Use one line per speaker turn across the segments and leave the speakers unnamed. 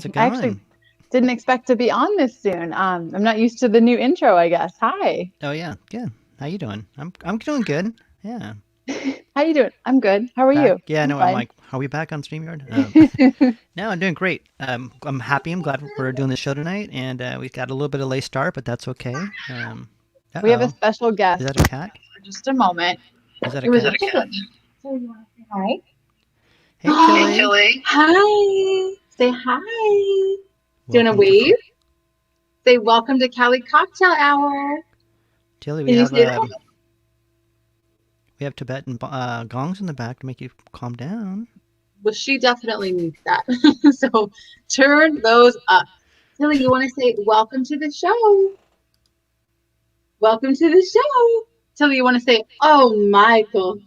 it
I actually
going?
didn't expect to be on this soon. I'm not used to the new intro, I guess. Hi.
Oh yeah, good. How you doing? I'm doing good. Yeah.
How you doing? I'm good. How are
Back.
you?
Yeah,
I'm
no, I'm
fine.
like, are we back on StreamYard? No, I'm doing great. I'm happy. I'm glad we're doing the show tonight, and we got a little bit of late start, but that's okay.
We have a
Uh-oh.
special
Is
guest
that a cat?
for just a moment.
Is that a
It was
cat?
just a So you want to say hi?
Hey,
Hey,
Tilly.
Tilly. Hi. Say hi. Doing a
Welcome to
wave? Say welcome to Cali Cocktail Hour.
Tilly.
Can you say that?
We have Tibetan gongs in the back to make you calm down.
Well, she definitely needs that. So turn those up. Tilly, you want to say welcome to the show? Welcome to the show. Tilly, you want to say, oh, Michael?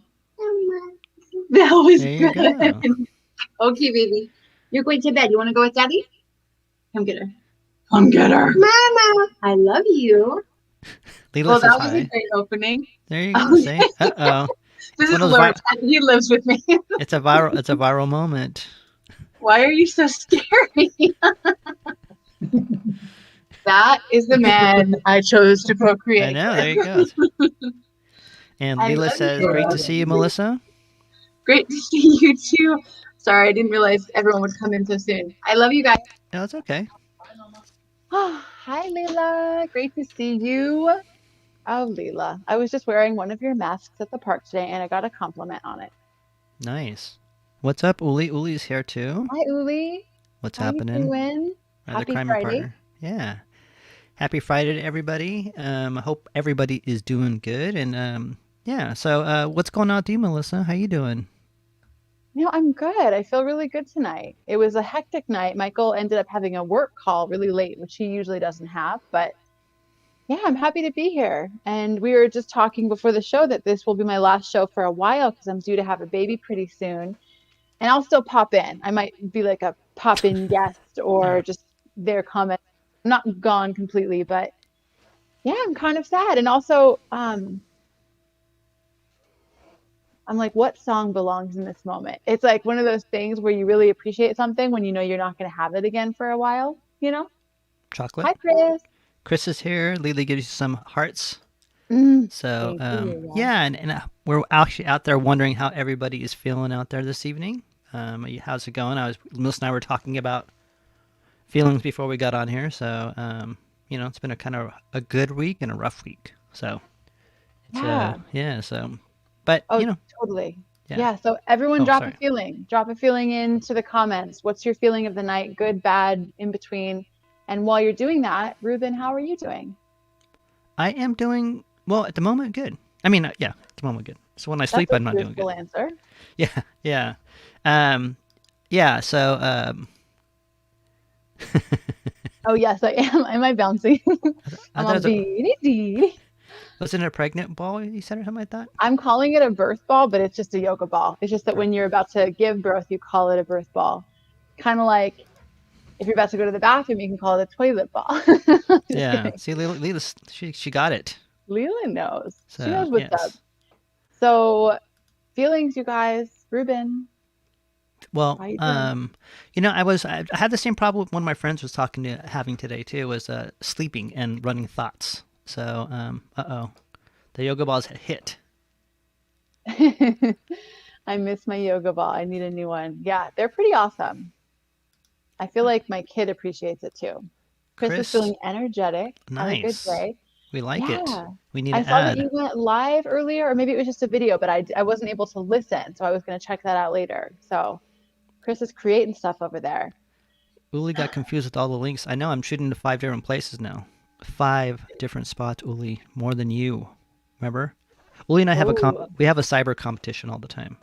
That was
There you go.
good. Okay, baby. You're going to bed. You want to go with Daddy? Come get her. Come get her. Mama. I love you.
Leela
Well,
says
that was a
hi.
great opening.
There you go. See? Uh-oh.
This
It's one
is
of those
Lawrence. He lives with me.
It's a viral moment.
Why are you so scary? That is the man I chose to
I
procreate
know.
with.
There you go. And
I
Leela
love
says, "Great to see you,
you.
Melissa."
Great to see you too. Sorry, I didn't realize everyone would come in so soon. I love you guys.
No, it's okay.
Oh, hi, Leila. Great to see you. Oh, Leila. I was just wearing one of your masks at the park today and I got a compliment on it.
Nice. What's up, Uli? Uli's here too.
Hi, Uli.
What's
How you
happening?
doing?
My other
Happy
crime
Friday.
partner. Yeah. Happy Friday to everybody. I hope everybody is doing good. And yeah. So, what's going on with you, Melissa? How you doing?
I'm good. I feel really good tonight. It was a hectic night. Michael ended up having a work call really late, which he usually doesn't have, but yeah, I'm happy to be here. And we were just talking before the show that this will be my last show for a while because I'm due to have a baby pretty soon. And I'll still pop in. I might be like a pop in guest or
Yeah.
just their comment. I'm not gone completely, but yeah, I'm kind of sad. And also, I'm like, what song belongs in this moment? It's like one of those things where you really appreciate something when you know you're not going to have it again for a while?
Chocolate.
Hi, Chris.
Chris is here. Lily gives you some hearts. So,
Thank you, Leila.
yeah, and we're actually out there wondering how everybody is feeling out there this evening. How's it going? Melissa and I were talking about feelings before we got on here. So, it's been a kind of a good week and a rough week. So, it's
Yeah.
yeah. So, but
Oh, totally.
yeah.
Yeah. So everyone
Oh,
drop a
sorry.
feeling. Drop a feeling into the comments. What's your feeling of the night? Good, bad, in between. And while you're doing that, Ruben, how are you doing?
I am doing well at the moment. Good. I mean, yeah, at the moment, good. So when I
That's
sleep,
a
I'm not doing
truthful
good.
answer.
Yeah, yeah, yeah. So,
Oh, yes, I am. Am I bouncing?
I
I'm
thought
on
it was
BDD.
wasn't it a pregnant ball you said or something like that?
I'm calling it a birth ball, but it's just a yoga ball. It's just that
Birth.
when you're about to give birth, you call it a birth ball. Kind of like if you're about to go to the bathroom, you can call it a toilet ball. Just
Yeah.
kidding.
See, Lila, she got it.
Leland knows. She
So
knows what's up.
yes.
So, feelings, you guys. Ruben,
Well,
how you doing?
I had the same problem one of my friends was talking to having today too was sleeping and running thoughts. So oh, the yoga balls hit.
I miss my yoga ball. I need a new one. Yeah, they're pretty awesome. I feel like my kid appreciates it too. Chris is
Chris,
feeling energetic, had a good
nice.
day.
We like it.
Yeah.
We need
I
to
saw that
add.
you went live earlier, or maybe it was just a video, but I wasn't able to listen, so I was going to check that out later. So Chris is creating stuff over there.
Uli got confused with all the links. I know I'm shooting to 5 different places now. 5 different spots, Uli. More than you. Remember? Uli and I have
Oh,
we have a cyber competition all the time.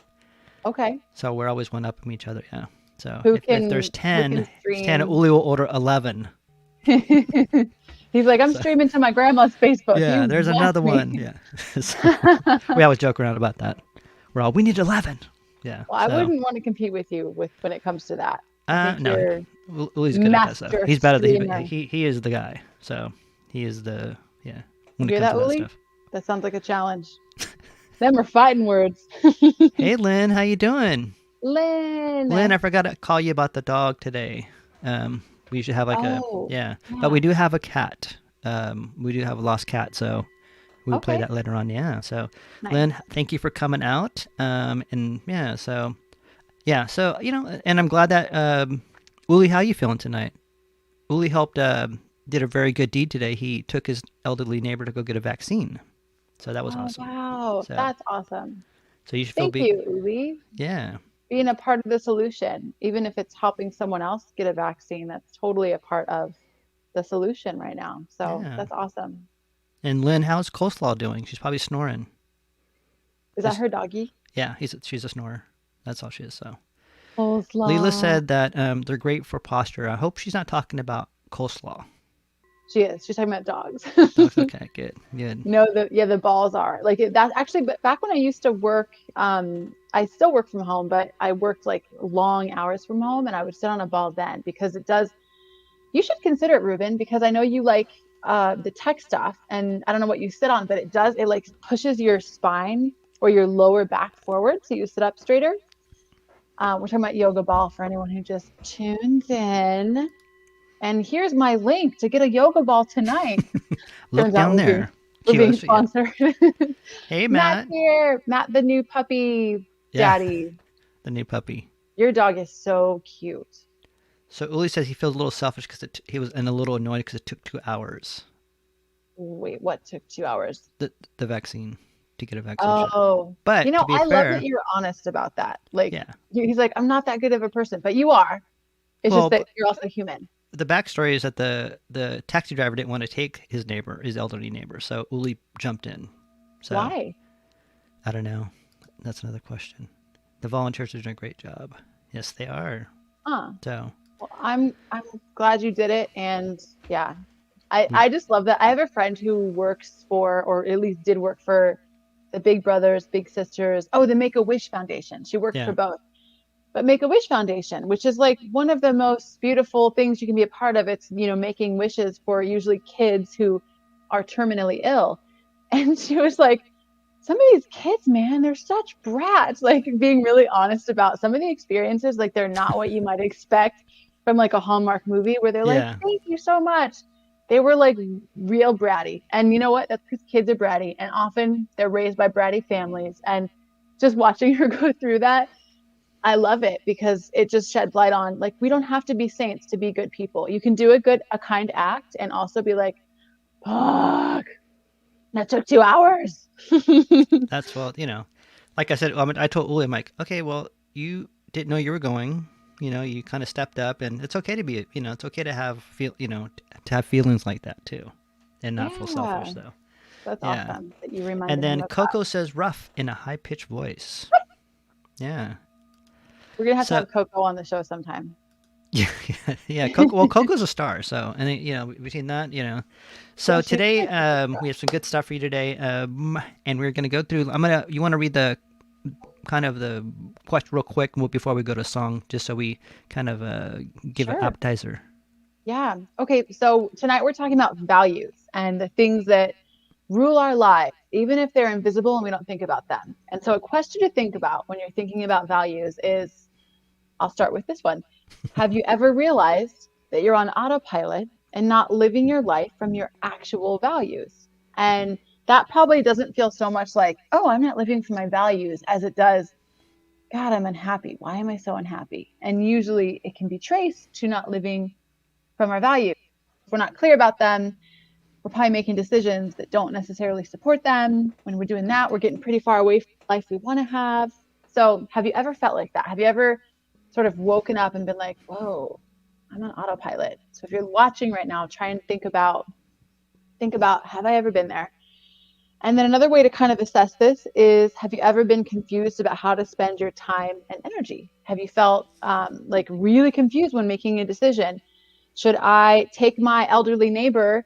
okay.
So we're always one up from each other, yeah. So
Who
if there's
can who can
10, it's 10,
stream?
Uli will order 11.
He's like, I'm
So
streaming to my grandma's Facebook.
yeah,
You
there's
lost
another
me.
one. Yeah. So we always joke around about that. We need 11. Yeah.
Well, I
So
wouldn't want to compete with you when it comes to that. I think
no,
you're
Uli's good at that stuff.
master
He's better than
streamer.
he is the guy. So he is the yeah
You
when it
hear
comes
that,
to that
Uli?
stuff.
That sounds like a challenge. Them are fighting words.
Hey Lynn, how you doing?
Lynn.
Lynn, I forgot to call you about the dog today. We usually have like a
Oh,
yeah, but we
yeah.
do have a cat. We do have a lost cat, so we'll play
Okay.
that later on. Yeah. So, Lynn,
Nice.
thank you for coming out. And yeah, so and I'm glad that Uli, how you feeling tonight? Uli helped did a very good deed today. He took his elderly neighbor to go get a vaccine, so that was
Oh,
awesome.
wow.
So
That's awesome.
so you should feel
Thank
big.
you, Uli.
Yeah.
Being a part of the solution, even if it's helping someone else get a vaccine, that's totally a part of the solution right now. So
Yeah.
that's awesome.
And Lynn, how's Coleslaw doing? She's probably snoring.
Is that
Just
her doggy?
yeah, she's a snorer. That's all she is. So Leela
Coleslaw.
said that they're great for posture. I hope she's not talking about coleslaw.
She is. She's talking about dogs.
Dogs. Okay, good, good.
No, the balls are like that actually, but back when I used to work, I still work from home, but I worked like long hours from home and I would sit on a ball then because it does, you should consider it, Ruben, because I know you like the tech stuff and I don't know what you sit on, but it like pushes your spine or your lower back forward so you sit up straighter. We're talking about yoga ball for anyone who just tuned in. And here's my link to get a yoga ball tonight.
Look
Turns out
down there.
we're being
QS. Yeah.
sponsored.
Hey,
Matt's
Matt.
here. Matt, the new puppy
Yeah,
daddy.
the new puppy.
Your dog is so cute.
So Uli says he feels a little selfish because he was and a little annoyed because it took 2 hours.
Wait, what took 2 hours?
The vaccine to get a vaccine shot.
Oh,
But to be
I love that
fair,
you're honest about that. Like,
yeah.
he's like, I'm not that good of a person, but you are. It's just
Well,
that you're also human.
the backstory is that the taxi driver didn't want to take his elderly neighbor, so Uli jumped in. So
Why?
I don't know. That's another question. The volunteers are doing a great job. Yes, they are.
Huh.
So
Well, I'm glad you did it, and yeah,
we,
I just love that. I have a friend who works for, or at least did work for, the Big Brothers Big Sisters. Oh, the Make a Wish Foundation. She worked for
yeah,
both. But Make a Wish Foundation, which is like one of the most beautiful things you can be a part of. It's, making wishes for usually kids who are terminally ill. And she was like, some of these kids, man, they're such brats, like being really honest about some of the experiences. Like they're not what you might expect from like a Hallmark movie where they're like,
yeah,
thank you so much. They were like real bratty. And you know what? That's because kids are bratty. And often they're raised by bratty families. And just watching her go through that, I love it because it just sheds light on like we don't have to be saints to be good people. You can do a kind act and also be like, fuck, that took 2 hours.
that's well, like I said, I told Uli, I'm like, okay, well, you didn't know you were going. You kind of stepped up, and it's okay to be, it's okay to have to have feelings like that too, and not feel selfish.
Yeah,
So
that's
yeah.
awesome that you
And
reminded him
then
of that.
Coco says rough in a high pitched voice. Yeah.
We're gonna have to
So
have Coco on the show sometime.
yeah, yeah. Coco, well, Coco's a star. So, and between that,
Yeah,
so
she's
today,
good. She's a good
we
girl.
have some good stuff for you today. And we're gonna go through. You want to read the kind of the question real quick before we go to a song, just so we kind of give an
Sure.
appetizer.
Yeah. Okay. So tonight we're talking about values and the things that rule our lives, even if they're invisible and we don't think about them. And so a question to think about when you're thinking about values is, I'll start with this one. Have you ever realized that you're on autopilot and not living your life from your actual values? And that probably doesn't feel so much like, oh, I'm not living for my values as it does, God, I'm unhappy. Why am I so unhappy? And usually it can be traced to not living from our values. If we're not clear about them, we're probably making decisions that don't necessarily support them. When we're doing that, we're getting pretty far away from the life we want to have. So, have you ever felt like that? Have you ever sort of woken up and been like, whoa, I'm on autopilot? So, if you're watching right now, try and think about have I ever been there? And then another way to kind of assess this is, have you ever been confused about how to spend your time and energy? Have you felt like really confused when making a decision? Should I take my elderly neighbor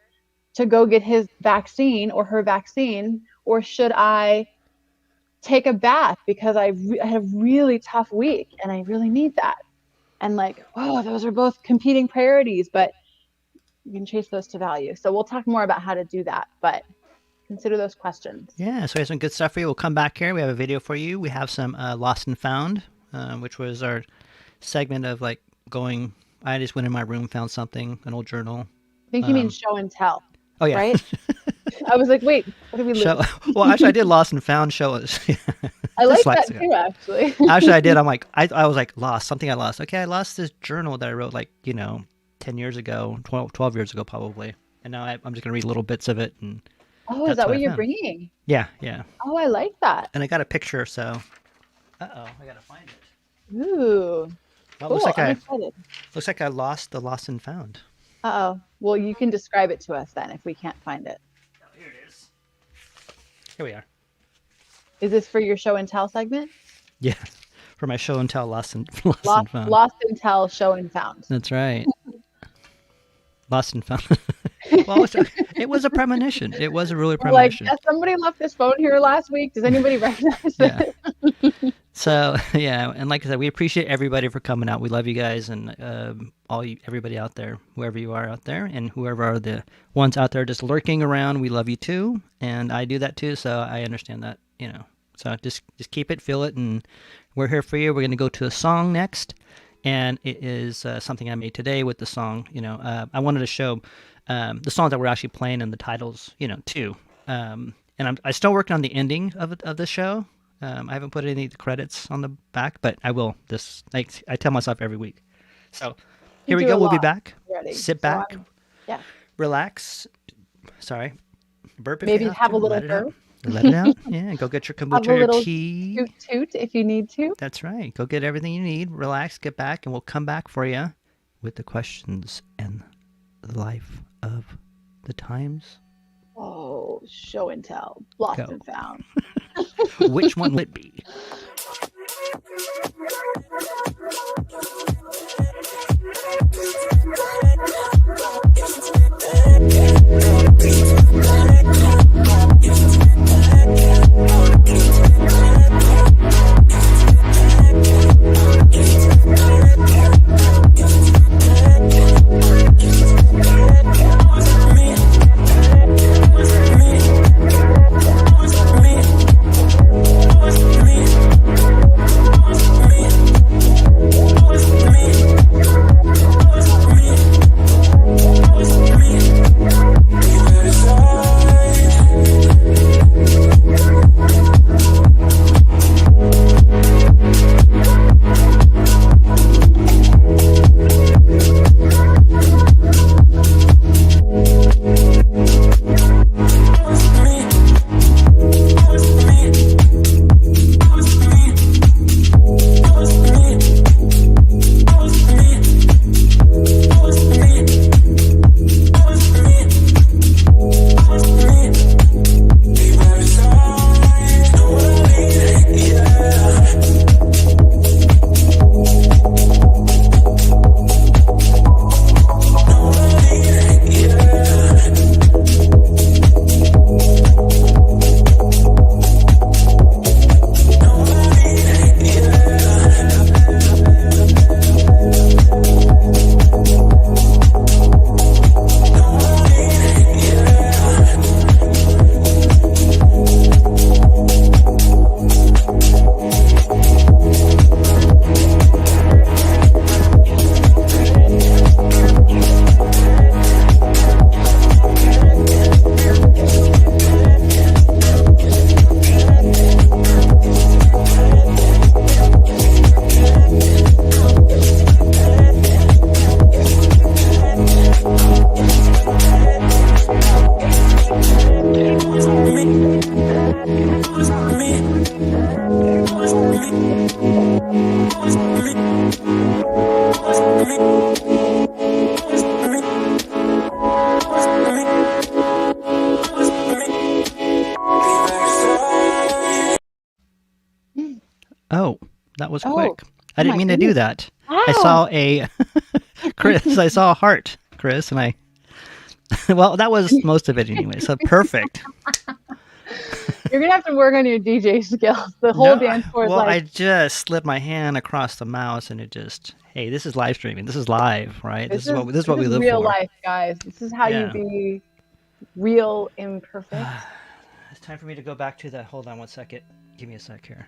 to go get his vaccine or her vaccine, or should I take a bath because I had a really tough week and I really need that? And like, oh, those are both competing priorities, but you can chase those to value. So we'll talk more about how to do that, but consider those questions.
Yeah, so we have some good stuff for you. We'll come back here. We have a video for you. We have some Lost and Found, which was our segment of like going I just went in my room, found something, an old journal.
I think you mean
Um,
show and tell,
oh yeah,
right? I was like, wait, what did we lose?
show. Well, actually, I did lost and found show us.
I like that
Dyslexia.
too, actually.
Actually, I did. I'm like, I was like lost something. I lost. Okay, I lost this journal that I wrote like 10 years ago, 12 years ago probably, and now I'm just gonna read little bits of it, and
Oh, is
that's
that
what I
what you're
found.
bringing?
Yeah, yeah.
Oh, I like that.
And I got a picture, so. Uh-oh, I gotta find it.
Ooh,
Well,
cool. I'm excited.
looks like I lost the lost and found.
Uh-oh. Well, you can describe it to us then if we can't find it.
Oh, here it is. Here we are.
Is this for your show and tell segment?
Yeah, for my show and tell lost and lost
Lost,
and found.
lost and tell, show and found.
That's right. Lost and found. Well, it was a premonition. It was a really
We're like,
premonition.
yeah, somebody left this phone here last week. Does anybody recognize
Yeah.
it?
So yeah, and like I said, we appreciate everybody for coming out. We love you guys, and everybody out there, whoever you are out there, and whoever are the ones out there just lurking around. We love you too, and I do that too. So I understand that, So just keep it, feel it, and we're here for you. We're gonna go to a song next, and it is something I made today with the song. I wanted to show the songs that we're actually playing and the titles, too. And I'm still working on the ending of the show. I haven't put any of the credits on the back, but I will. I tell myself every week. So here we
do
go.
a
We'll be
lot
back.
already.
Sit
So
back,
yeah.
relax. Sorry, burp if
Maybe
you have
have
to.
a little
Let it out.
burp.
Let it out. Yeah, go get your
Have
kombucha
a
or your
little
tea.
toot toot if you need to.
That's right. Go get everything you need. Relax, get back, and we'll come back for you with the questions and the life of the times.
Oh, show and tell, lost
Go.
and found.
Which one will it be? Oh, that was
Oh,
quick. I
oh
didn't
my
mean to do
goodness.
that. I
Wow.
saw a Chris. I saw a heart, Chris, and I. Well, that was most of it anyway. So perfect.
You're gonna have to work on your DJ skills. The whole
No,
dance floor is
well, I
like,
just slid my hand across the mouse, and it just. Hey, this is live streaming. This is live, right? This is what we live
real
for.
life, guys. This is how you
Yeah.
be real imperfect.
It's time for me to go back to that. Hold on one second. Give me a sec here.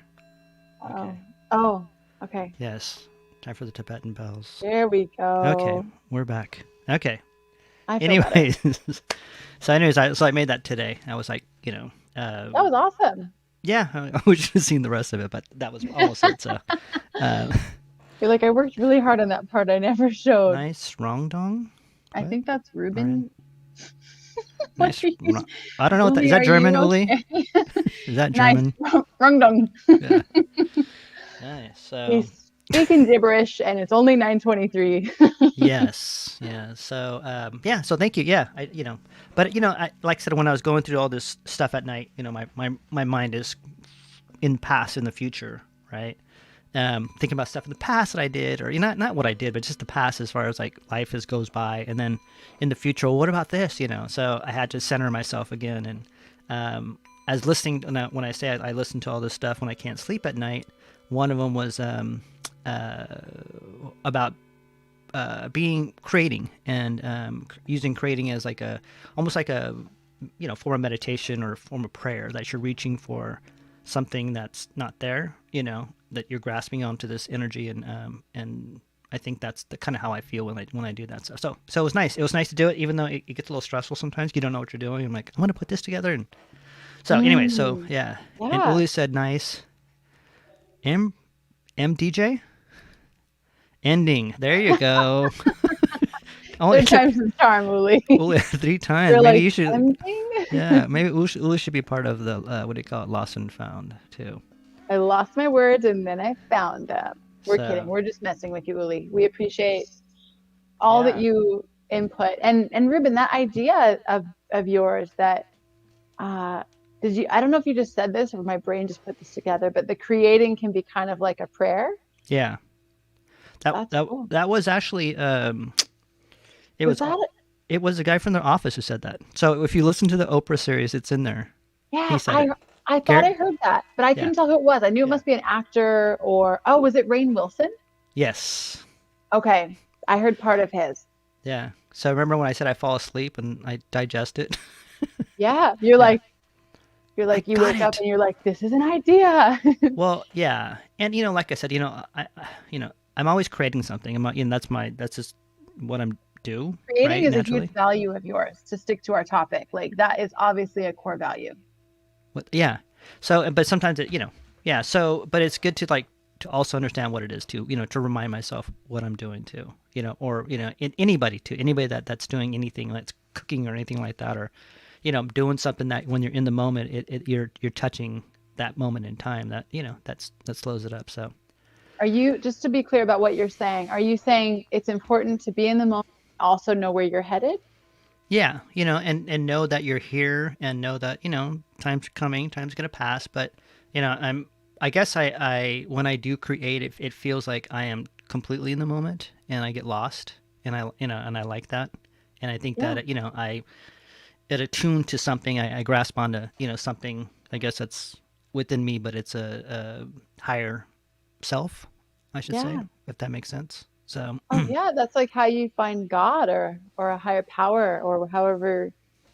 Oh.
Okay.
Oh, okay.
Yes. Time for the Tibetan bells.
There we
Okay,
go.
we're back. Okay.
I feel better.
Anyways, so anyways, I made that today. I was like,
That was awesome.
yeah, I wish you'd seen the rest of it, but that was almost it. So, uh,
You're like, I worked really hard on that part I never showed.
nice wrong dong.
I
What?
think that's
All right.
Ruben. What
Nice.
are you,
I don't know what that is.
Uli,
That
are
German,
you
Uli?
okay?
Is that
Nice.
German?
Rung dong.
Yeah. Nice. So,
He's speaking gibberish and it's only 9:23.
yes, yeah. So, yeah. So, thank you. Yeah, but like I said, when I was going through all this stuff at night, my mind is in past, in the future, right? Thinking about stuff in the past that I did, or not what I did, but just the past as far as like life as goes by, and then in the future, well, what about this? So I had to center myself again, and as listening when I say I listen to all this stuff when I can't sleep at night. One of them was uh, about being creating and using creating as like a almost like a form of meditation or a form of prayer that you're reaching for something that's not there, that you're grasping onto this energy, and I think that's the kind of how I feel when I do that stuff. So it was nice. It was nice to do it, even though it gets a little stressful sometimes. You don't know what you're doing. I'm like, I'm gonna put this together, and so anyway, so
Mm,
yeah. And
yeah.
Uli said, nice. MDJ ending. There you go. Oh,
Third
it took
time's the charm, Uli.
Uli 3 times.
You're
Maybe
like,
you should.
ending?
Yeah, maybe Uli should be part of the what do you call it, lost and found too.
I lost my words and then I found them. We're kidding.
So
We're just messing with you, Uli. We appreciate all that
yeah,
you input. And Ruben, that idea of yours that uh did you I don't know if you just said this or my brain just put this together, but the creating can be kind of like a prayer.
yeah. That
That's
that
cool.
that was actually it
Was
was
that
it was a guy from the office who said that. So if you listen to the Oprah series, it's in there. He
yeah,
said it.
I thought I
Garrett.
heard that, but I
Yeah.
couldn't tell who it was. I knew it
Yeah.
must be an actor or oh, was it Rainn Wilson?
Yes.
Okay. I heard part of his.
Yeah. So remember when I said I fall asleep and I digest it?
Yeah,
Yeah.
you're
I
like you
got
wake up
it.
and you're like, this is an idea.
Well, yeah, and like I said, I'm always creating something. That's just what I'm do
Creating
right
is a huge
naturally.
value of yours to stick to our topic. Like that is obviously a core value.
Yeah. So, but sometimes yeah. So, but it's good to like to also understand what it is too. To remind myself what I'm doing too. Or anybody that's doing anything that's cooking or anything like that, or doing something that when you're in the moment, you're touching that moment in time that slows it up. So
Are you, just to be clear about what you're saying, are you saying it's important to be in the moment, also know where you're headed?
yeah, and know that you're here, and know that time's coming, time's gonna pass. But I guess I when I do create, it feels like I am completely in the moment, and I get lost, and I like that, and I think
Yeah.
that I get attuned to something. I grasp onto something. I guess that's within me, but it's a higher self, I should say,
Yeah.
if that makes sense. So
Oh yeah, that's like how you find God or a higher power or however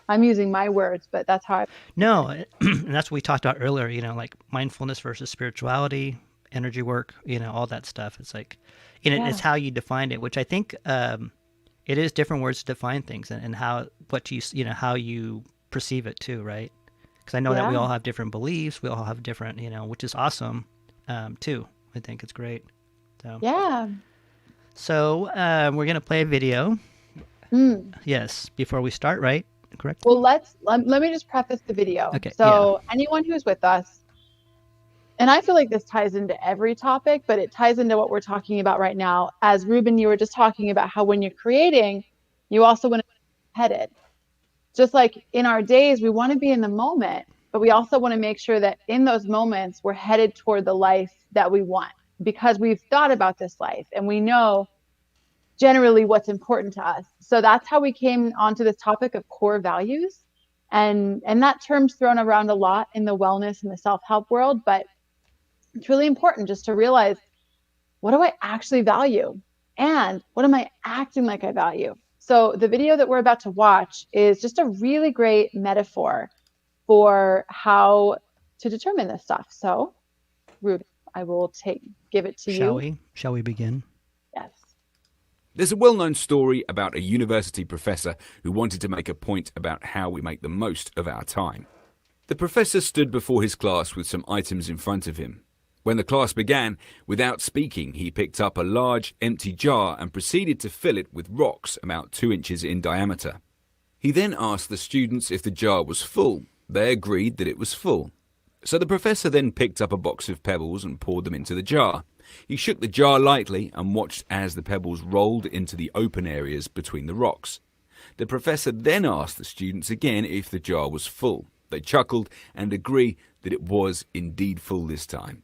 I'm using my words, but that's how I
no, and that's what we talked about earlier. Like mindfulness versus spirituality, energy work. All that stuff. It's like, it's
yeah.
how you define it, which I think it is different words to define things, and how what how you perceive it too, right? Because I know that we
Yeah.
all have different beliefs. We all have different, which is awesome too. I think it's great. So,
Yeah.
we're gonna play a video.
Mm.
Yes, before we start, right? Correct.
Well, let me just preface the video.
Okay. Yeah.
So, anyone who's with us, and I feel like this ties into every topic, but it ties into what we're talking about right now. As Ruben, you were just talking about how when you're creating, you also want to be headed. Just like in our days, we want to be in the moment, but we also want to make sure that in those moments, we're headed toward the life that we want because we've thought about this life and we know generally what's important to us. So that's how we came onto this topic of core values. And that term's thrown around a lot in the wellness and the self-help world, but it's really important just to realize, what do I actually value? And what am I acting like I value? So the video that we're about to watch is just a really great metaphor for how to determine this stuff. So, Ruben, I will give it to
Shall
you.
we? Shall we begin?
There's a well known story about a university professor who wanted to make a point about how we make the most of our time. The professor stood before his class with some items in front of him. When the class began, without speaking, he picked up a large, empty jar and proceeded to fill it with rocks about 2 inches in diameter. He then asked the students if the jar was full. They agreed that it was full. So the professor then picked up a box of pebbles and poured them into the jar. He shook the jar lightly and watched as the pebbles rolled into the open areas between the rocks. The professor then asked the students again if the jar was full. They chuckled and agreed that it was indeed full this time.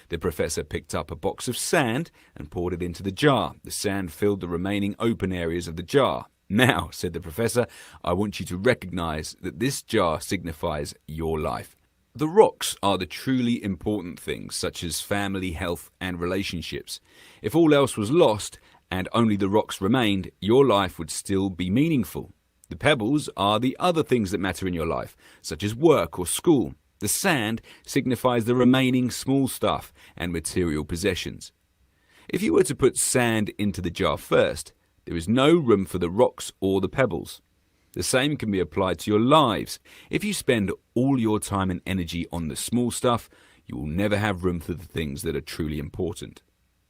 The professor picked up a box of sand and poured it into the jar. The sand filled the remaining open areas of the jar. Now, said the professor, I want you to recognize that this jar signifies your life. The rocks are the truly important things, such as family, health, and relationships. If all else was lost and only the rocks remained, your life would still be meaningful. The pebbles are the other things that matter in your life, such as work or school. The sand signifies the remaining small stuff and material possessions. If you were to put sand into the jar first, there is no room for the rocks or the pebbles. The same can be applied to your lives. If you spend all your time and energy on the small stuff, you will never have room for the things that are truly important.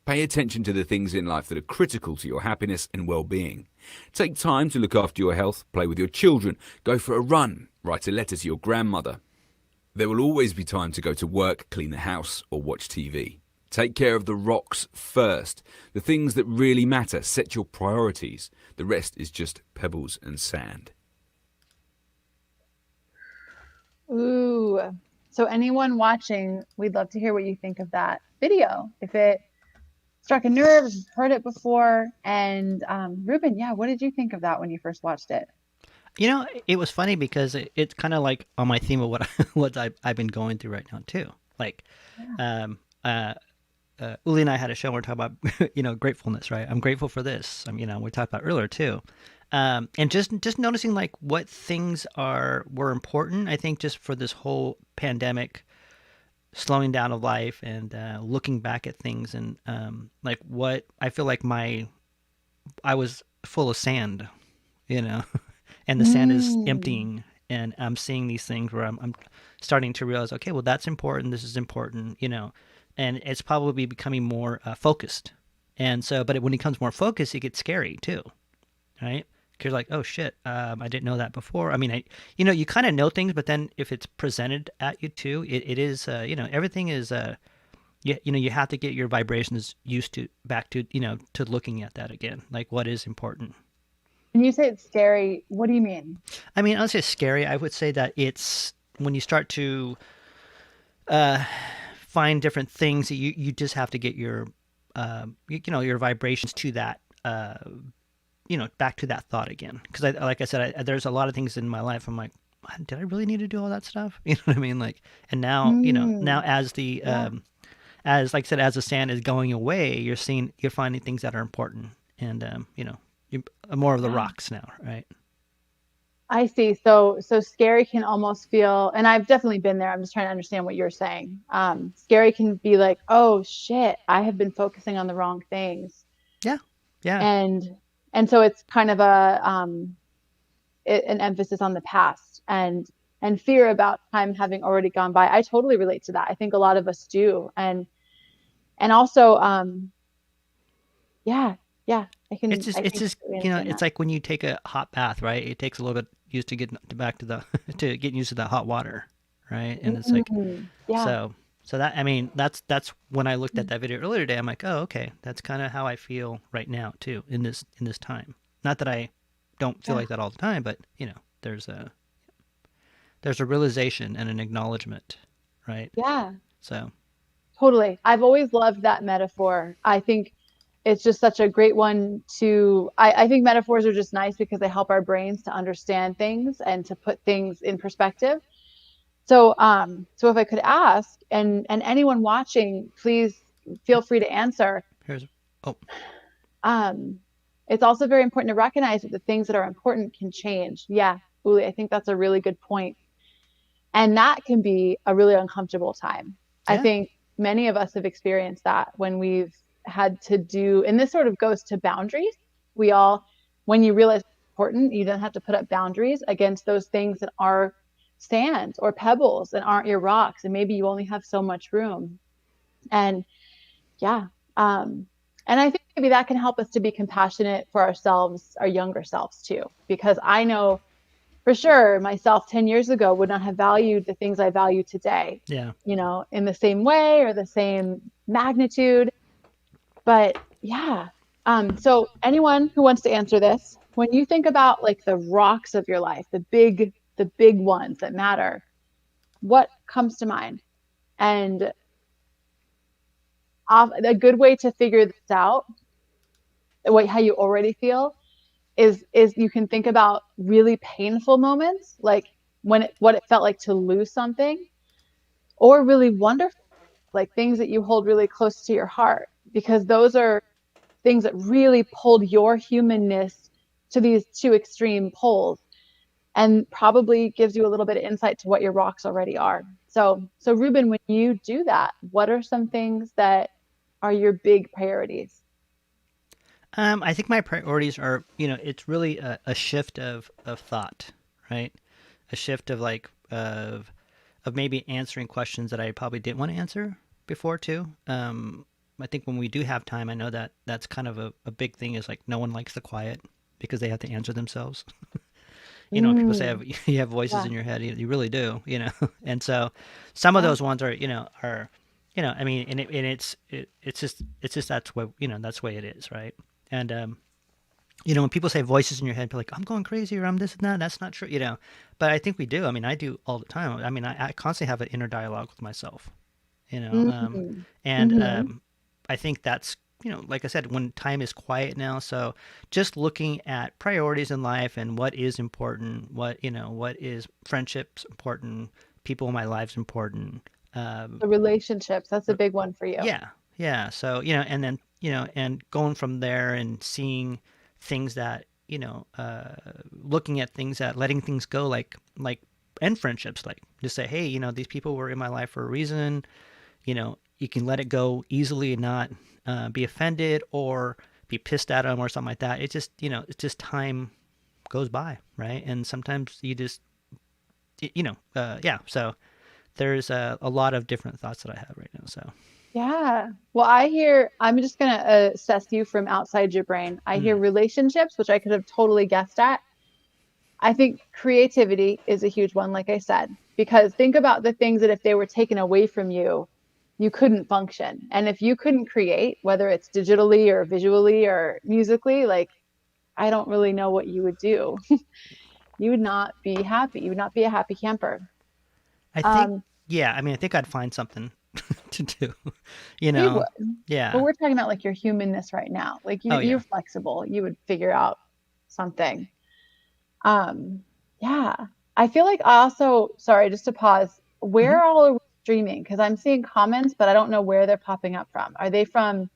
Pay attention to the things in life that are critical to your happiness and well-being. Take time to look after your health, play with your children, go for a run, write a letter to your grandmother. There will always be time to go to work, clean the house, or watch TV. Take care of the rocks first. The things that really matter. Set your priorities. The rest is just pebbles and sand.
Ooh. So anyone watching, we'd love to hear what you think of that video. If it struck a nerve, if you've heard it before. And Ruben, yeah, what did you think of that when you first watched it?
It was funny because it's kind of like on my theme of what I've been going through right now too. Like,
Yeah.
um, Uli and I had a show where we're talking about gratefulness, right? I'm grateful for this. We talked about earlier too, and just noticing like what things were important. I think just for this whole pandemic, slowing down of life and looking back at things and like what I feel like I was full of sand, you know, and the sand is
Mm.
emptying, and I'm seeing these things where I'm starting to realize, okay, well that's important, this is important, and it's probably becoming more focused. And so, but when it becomes more focused, it gets scary too, right? Because you're like, oh shit, I didn't know that before. I mean, you kind of know things, but then if it's presented at you too, it is, everything is, you have to get your vibrations used to back to, to looking at that again, like what is important.
When you say it's scary, what do you mean?
I mean, I would say scary. I would say that it's when you start to uh, find different things that you just have to get your vibrations to that back to that thought again. Because like I said, there's a lot of things in my life. I'm like, did I really need to do all that stuff? You know what I mean? Like, and now
Mm.
as the
Yeah.
as like I said, as the sand is going away, you're finding things that are important, and you, more of the
Yeah.
rocks now, right?
I see. So scary can almost feel, and I've definitely been there. I'm just trying to understand what you're saying. Scary can be like, oh shit, I have been focusing on the wrong things.
Yeah, yeah.
And and so it's kind of an emphasis on the past and fear about time having already gone by. I totally relate to that. I think a lot of us do. And also yeah, yeah,
It's just
I
it's
can
just
completely understand
it's
that.
like when you take a hot bath, right? It takes a little bit used to get back to the to getting used to the hot water, right? And it's like
Yeah,
so that I mean that's when I looked at that video earlier today. I'm like, oh, okay, that's kind of how I feel right now too in this time. Not that I don't feel
yeah,
like that all the time, but there's a realization and an acknowledgement, right?
yeah.
So
Totally. I've always loved that metaphor. I think it's just such a great one I think metaphors are just nice because they help our brains to understand things and to put things in perspective. So if I could ask, and anyone watching, please feel free to answer.
here's oh
Um, it's also very important to recognize that the things that are important can change. Yeah, Uli, I think that's a really good point. And that can be a really uncomfortable time. I
yeah
think many of us have experienced that when we've had to do, and this sort of goes to boundaries. We all, when you realize it's important, you don't have to put up boundaries against those things that are sand or pebbles and aren't your rocks. And maybe you only have so much room. And yeah. And I think maybe that can help us to be compassionate for ourselves, our younger selves too, because I know for sure myself 10 years ago would not have valued the things I value today,
Yeah.
in the same way or the same magnitude. But yeah. So anyone who wants to answer this, when you think about like the rocks of your life, the big ones that matter, what comes to mind? And a good way to figure this out, how you already feel, is you can think about really painful moments, like what it felt like to lose something, or really wonderful, like things that you hold really close to your heart, because those are things that really pulled your humanness to these two extreme poles, and probably gives you a little bit of insight to what your rocks already are. So Ruben, when you do that, what are some things that are your big priorities?
I think my priorities are, it's really a shift of thought, right? A shift of like of maybe answering questions that I probably didn't want to answer before too. I think when we do have time, I know that that's kind of a big thing is like no one likes the quiet because they have to answer themselves. People say
Mm,
you have voices
yeah.
in your head. You really do. And so some of
Yeah.
those ones are, I mean, and it's just that's the way it is, right? And when people say voices in your head, be like, I'm going crazy or I'm this and that. That's not true. But I think we do. I mean, I do all the time. I mean, I constantly have an inner dialogue with myself, you know. Um,
Mm-hmm.
and
Mm-hmm.
I think that's, like I said, when time is quiet now. So just looking at priorities in life and what is important, what is friendships important, people in my lives important. Um,
The relationships, that's a big one for you.
yeah, yeah. So, and then, and going from there and seeing things that, looking at things that letting things go, and friendships, like just say, hey, these people were in my life for a reason. You can let it go easily and not be offended or be pissed at them or something like that. It's just time goes by, right? And sometimes you just, yeah. So there's a lot of different thoughts that I have right now. So,
Yeah. Well, I'm just going to assess you from outside your brain. I hear
mm,
relationships, which I could have totally guessed at. I think creativity is a huge one, like I said, because think about the things that if they were taken away from you, you couldn't function. And if you couldn't create, whether it's digitally or visually or musically, like I don't really know what you would do. You would not be happy. You would not be a happy camper.
I think,
Um,
yeah, I mean, I think I'd find something to do,
you would, but
Yeah.
we're talking about like your humanness right now. Like
Oh,
you're
yeah.
flexible. You would figure out something. Um, yeah. I feel like I also, sorry, just to pause,
Hmm.
where all are we streaming? Because I'm seeing comments, but I don't know where they're popping up from. Are they from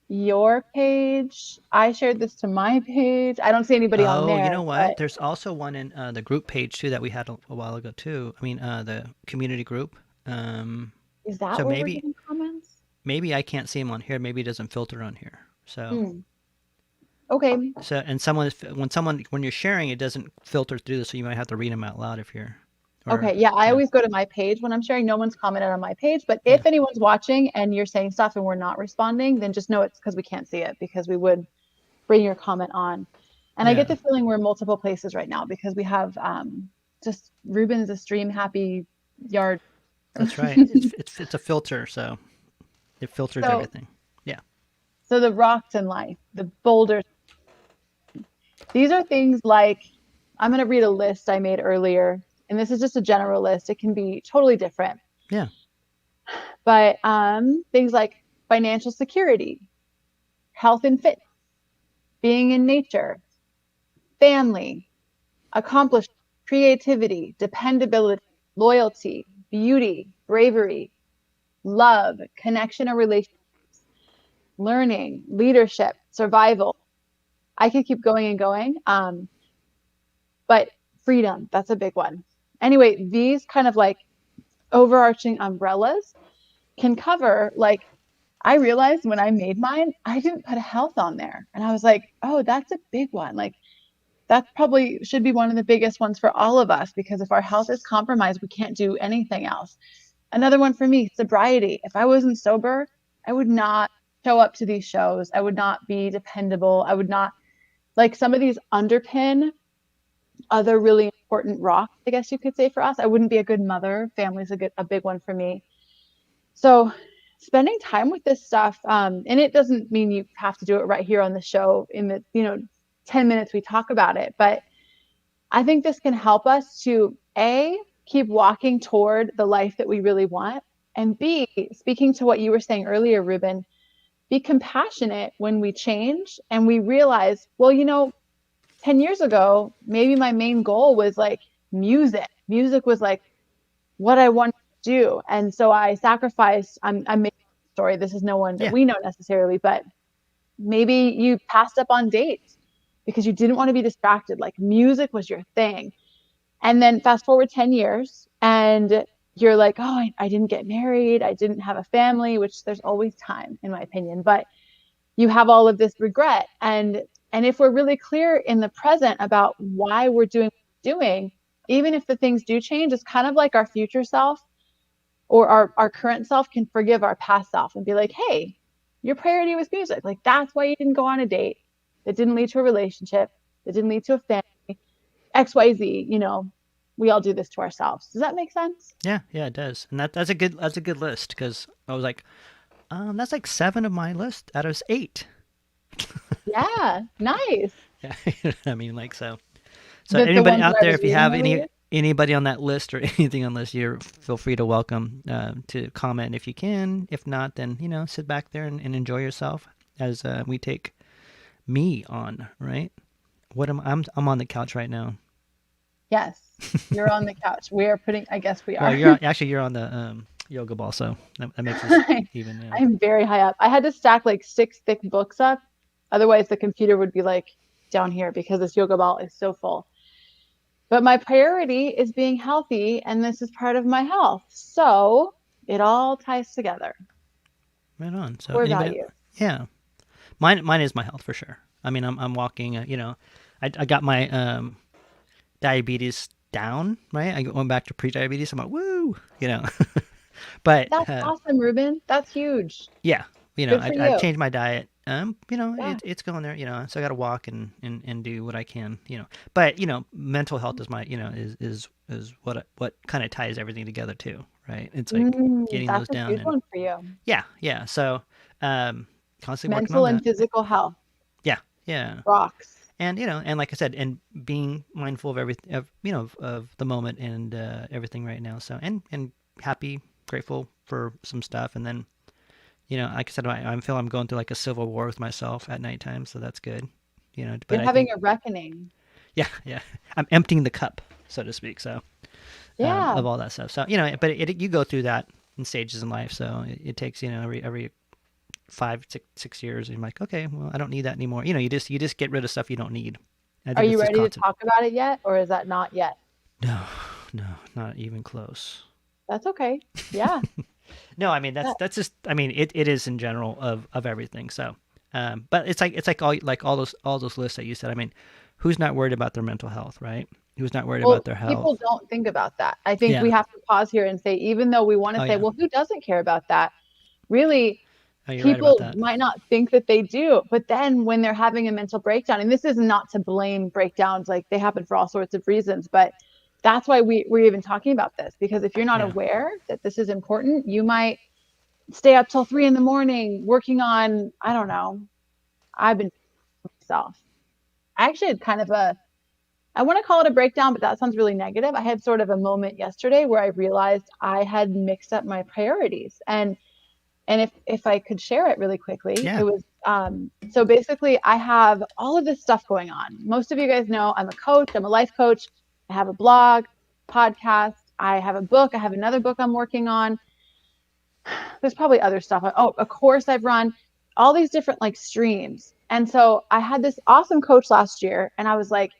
your page? I shared this to my page. I don't see anybody on
Oh, you
there,
know what?
but
There's also one in the group page too that we had a while ago too. I mean, the community group. Um,
is that
so
where we're
maybe
getting comments?
maybe I can't see them on here. Maybe it doesn't filter on here. So
Hmm. Okay.
and when you're sharing, it doesn't filter through this, so you might have to read them out loud if you're, or
Okay. Yeah. I
yeah,
always go to my page when I'm sharing. No one's commented on my page, but
yeah,
if anyone's watching and you're saying stuff and we're not responding, then just know it's because we can't see it because we would bring your comment on. And I get
yeah.
the feeling we're in multiple places right now because we have just Ruben's a stream happy yard.
That's right. It's a filter, so it filters
so
everything. Yeah.
so the rocks in life, the boulders, these are things like I'm going to read a list I made earlier, and this is just a general list. It can be totally different,
Yeah.
but things like financial security, health and fitness, being in nature, family, accomplishment, creativity, dependability, loyalty, beauty, bravery, love, connection or relationship, learning, leadership, survival. I could keep going and going. But freedom, that's a big one. Anyway, these kind of like overarching umbrellas can cover like I realized when I made mine, I didn't put health on there. And I was like, oh, that's a big one. Like that probably should be one of the biggest ones for all of us, because if our health is compromised, we can't do anything else. Another one for me, sobriety. If I wasn't sober, I would not show up to these shows. I would not be dependable. I would not, like, some of these underpin other really important rocks, I guess you could say, for us. I wouldn't be a good mother. Family's a big one for me. So spending time with this stuff, and it doesn't mean you have to do it right here on the show in the 10 minutes we talk about it, but I think this can help us to keep walking toward the life that we really want, and B, speaking to what you were saying earlier, Ruben, be compassionate when we change and we realize, well, 10 years ago, maybe my main goal was like music. Music was like what I wanted to do. And so I sacrificed, I'm making a story. This is no one that
Yeah.
we know necessarily, but maybe you passed up on dates because you didn't want to be distracted. Like music was your thing. And then fast forward 10 years and you're like, oh, I didn't get married. I didn't have a family, which there's always time, in my opinion. But you have all of this regret. And if we're really clear in the present about why we're doing what we're doing, even if the things do change, it's kind of like our future self or our current self can forgive our past self and be like, hey, your priority was music. Like that's why you didn't go on a date that didn't lead to a relationship, that didn't lead to a family, XYZ. We all do this to ourselves. Does that make sense?
Yeah, it does. And that's a good list, because I was like, that's like 7 of my list out of 8.
Yeah, nice.
Yeah, I mean, like, so
The
anybody
ones
out
where I
there,
was
if you have
reading earlier?
anybody on that list or anything on this, you feel free to welcome to comment if you can. If not, then sit back there and enjoy yourself as we take me on. Right? I'm on the couch right now.
Yes, you're on the couch. We are putting, I guess we
Well,
are.
you're on the yoga ball, so that makes us even. Yeah.
I'm very high up. I had to stack like 6 thick books up. Otherwise, the computer would be like down here because this yoga ball is so full. But my priority is being healthy, and this is part of my health. So it all ties together.
Right on. So
Core
anybody?
value.
Yeah, mine is my health for sure. I mean, I'm walking. I got my diabetes down. Right, I went back to pre-diabetes. I'm like, woo, But
That's awesome, Ruben. That's huge.
yeah,
Good for
I've
you.
changed my diet.
Yeah.
It's going there. So I got to walk and do what I can. But mental health is my is what kind of ties everything together too, right? It's like getting those
That's a
down
huge
and
one for you.
yeah. So constantly working
Mental
on
and
that.
physical health
Yeah.
rocks.
And like I said, and being mindful of everything, of the moment and everything right now. So and happy, grateful for some stuff, and then like I said, I feel I'm going through like a civil war with myself at nighttime, so that's good. But
You're
I
having
think
a reckoning.
yeah, I'm emptying the cup, so to speak. So
Yeah.
of all that stuff. So but you go through that in stages in life. So it takes every 5, 6 years, and you're like, okay, well, I don't need that anymore. You just get rid of stuff you don't need. I
Are
think
you
it's just
ready to
constant.
talk about it yet, or is that not yet?
No, not even close.
That's okay. Yeah.
No, I mean
Yeah.
that's just I mean it is in general of everything. So, but it's like all those lists that you said. I mean, who's not worried about their mental health, right? Who's not worried
Well,
about their
people
health?
don't think about that. I think we
Yeah.
have to pause here and say, even though we want to
Oh
say,
yeah.
well, who doesn't care about that? Really,
Oh, you're right about
people
that.
might not think that they do. But then when they're having a mental breakdown, and this is not to blame breakdowns, like they happen for all sorts of reasons, but that's why we're even talking about this. Because if you're not
Yeah.
aware that this is important, you might stay up till 3 in the morning working on, I don't know, I've been myself. I actually had kind of I want to call it a breakdown, but that sounds really negative. I had sort of a moment yesterday where I realized I had mixed up my priorities. And if I could share it really quickly,
Yeah.
it was so basically I have all of this stuff going on. Most of you guys know I'm a coach, I'm a life coach. I have a blog, podcast, I have a book, I have another book I'm working on. There's probably other stuff. Oh, a course I've run, all these different like streams. And so I had this awesome coach last year, and I was like,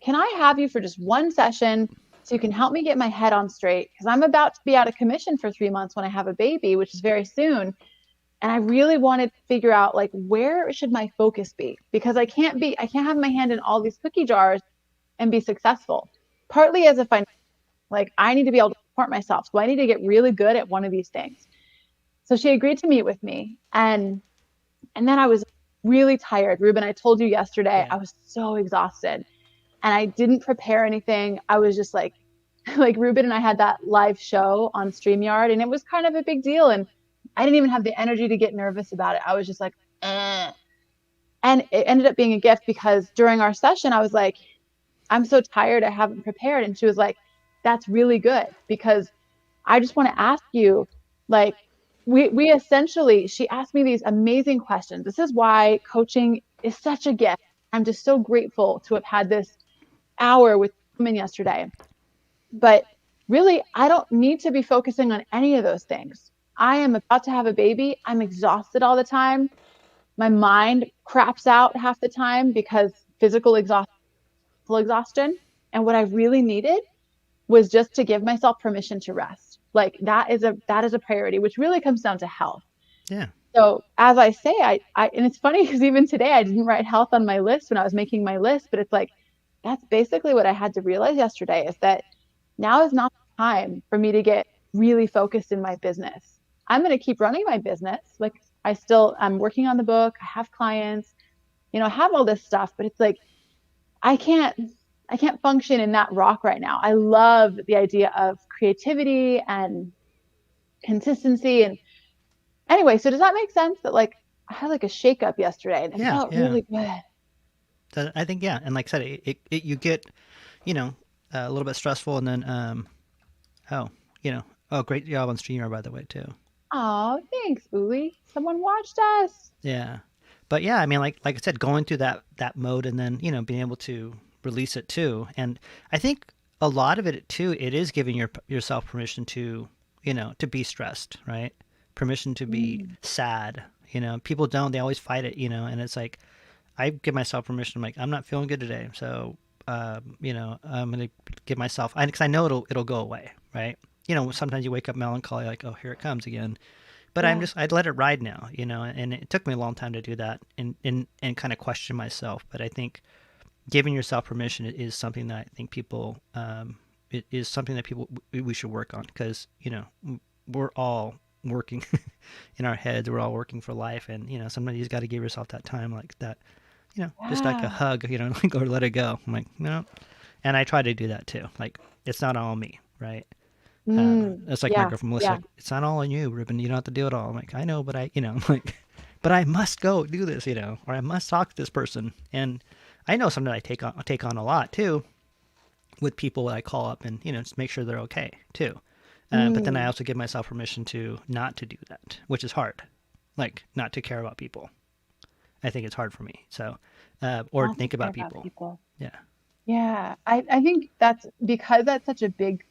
can I have you for just one session so you can help me get my head on straight? Because I'm about to be out of commission for 3 months when I have a baby, which is very soon. And I really wanted to figure out like where should my focus be? Because I can't have my hand in all these cookie jars and be successful. Partly as a financial, like I need to be able to support myself. So I need to get really good at one of these things. So she agreed to meet with me, and then I was really tired. Ruben, I told you yesterday,
Yeah.
I was so exhausted and I didn't prepare anything. I was just like, like Ruben and I had that live show on StreamYard and it was kind of a big deal. And I didn't even have the energy to get nervous about it. I was just like, eh. And it ended up being a gift because during our session, I was like, I'm so tired. I haven't prepared. And she was like, that's really good because I just want to ask you, like, we essentially, she asked me these amazing questions. This is why coaching is such a gift. I'm just so grateful to have had this hour with women yesterday. But really, I don't need to be focusing on any of those things. I am about to have a baby. I'm exhausted all the time. My mind craps out half the time because exhaustion. And what I really needed was just to give myself permission to rest. Like that is a priority, which really comes down to health.
Yeah.
So as I say, I and it's funny because even today I didn't write health on my list when I was making my list, but it's like that's basically what I had to realize yesterday is that now is not the time for me to get really focused in my business. I'm going to keep running my business. Like I'm working on the book. I have clients, I have all this stuff, but it's like I can't I can't function in that rock right now. I love the idea of creativity and consistency. And anyway, so does that make sense that like I had like a shakeup yesterday and it
Yeah.
felt
Yeah.
really good?
So I think, yeah, and like I said, you get, you know, a little bit stressful, and then oh, oh, great job on Streamer, by the way, too.
Oh, thanks, Uli. Someone watched us.
Yeah, but yeah, I mean, like I said, going through that mode, and then being able to release it too, and I think a lot of it too, it is giving yourself permission to to be stressed, right? Permission to be
Mm.
sad. People don't; they always fight it, and it's like I give myself permission. I'm like, I'm not feeling good today, so I'm gonna give myself, because I know it'll go away, right? Sometimes you wake up melancholy, like, oh, here it comes again. But
Yeah.
I'd let it ride now, and it took me a long time to do that and kind of question myself. But I think giving yourself permission is something that I think people, it is something that we should work on, because, we're all working in our heads. We're all working for life. And, sometimes you just got to give yourself that time, like that, just like a
Yeah.
hug, like, or let it go. I'm like, no. And I try to do that too. Like, it's not all me, right? It's like my
Yeah.
girlfriend Melissa,
Yeah.
like, it's not all on you, Ruben. You don't have to do it all. I'm like, I know, but like, but I must go do this, or I must talk to this person. And I know sometimes I take on a lot too with people that I call up, and just make sure they're okay too. But then I
Mm.
also give myself permission to not to do that, which is hard. Like, not to care about people. I think it's hard for me. So, or
Not to
think
care
about
about
people.
people.
Yeah.
Yeah. I think that's because that's such a big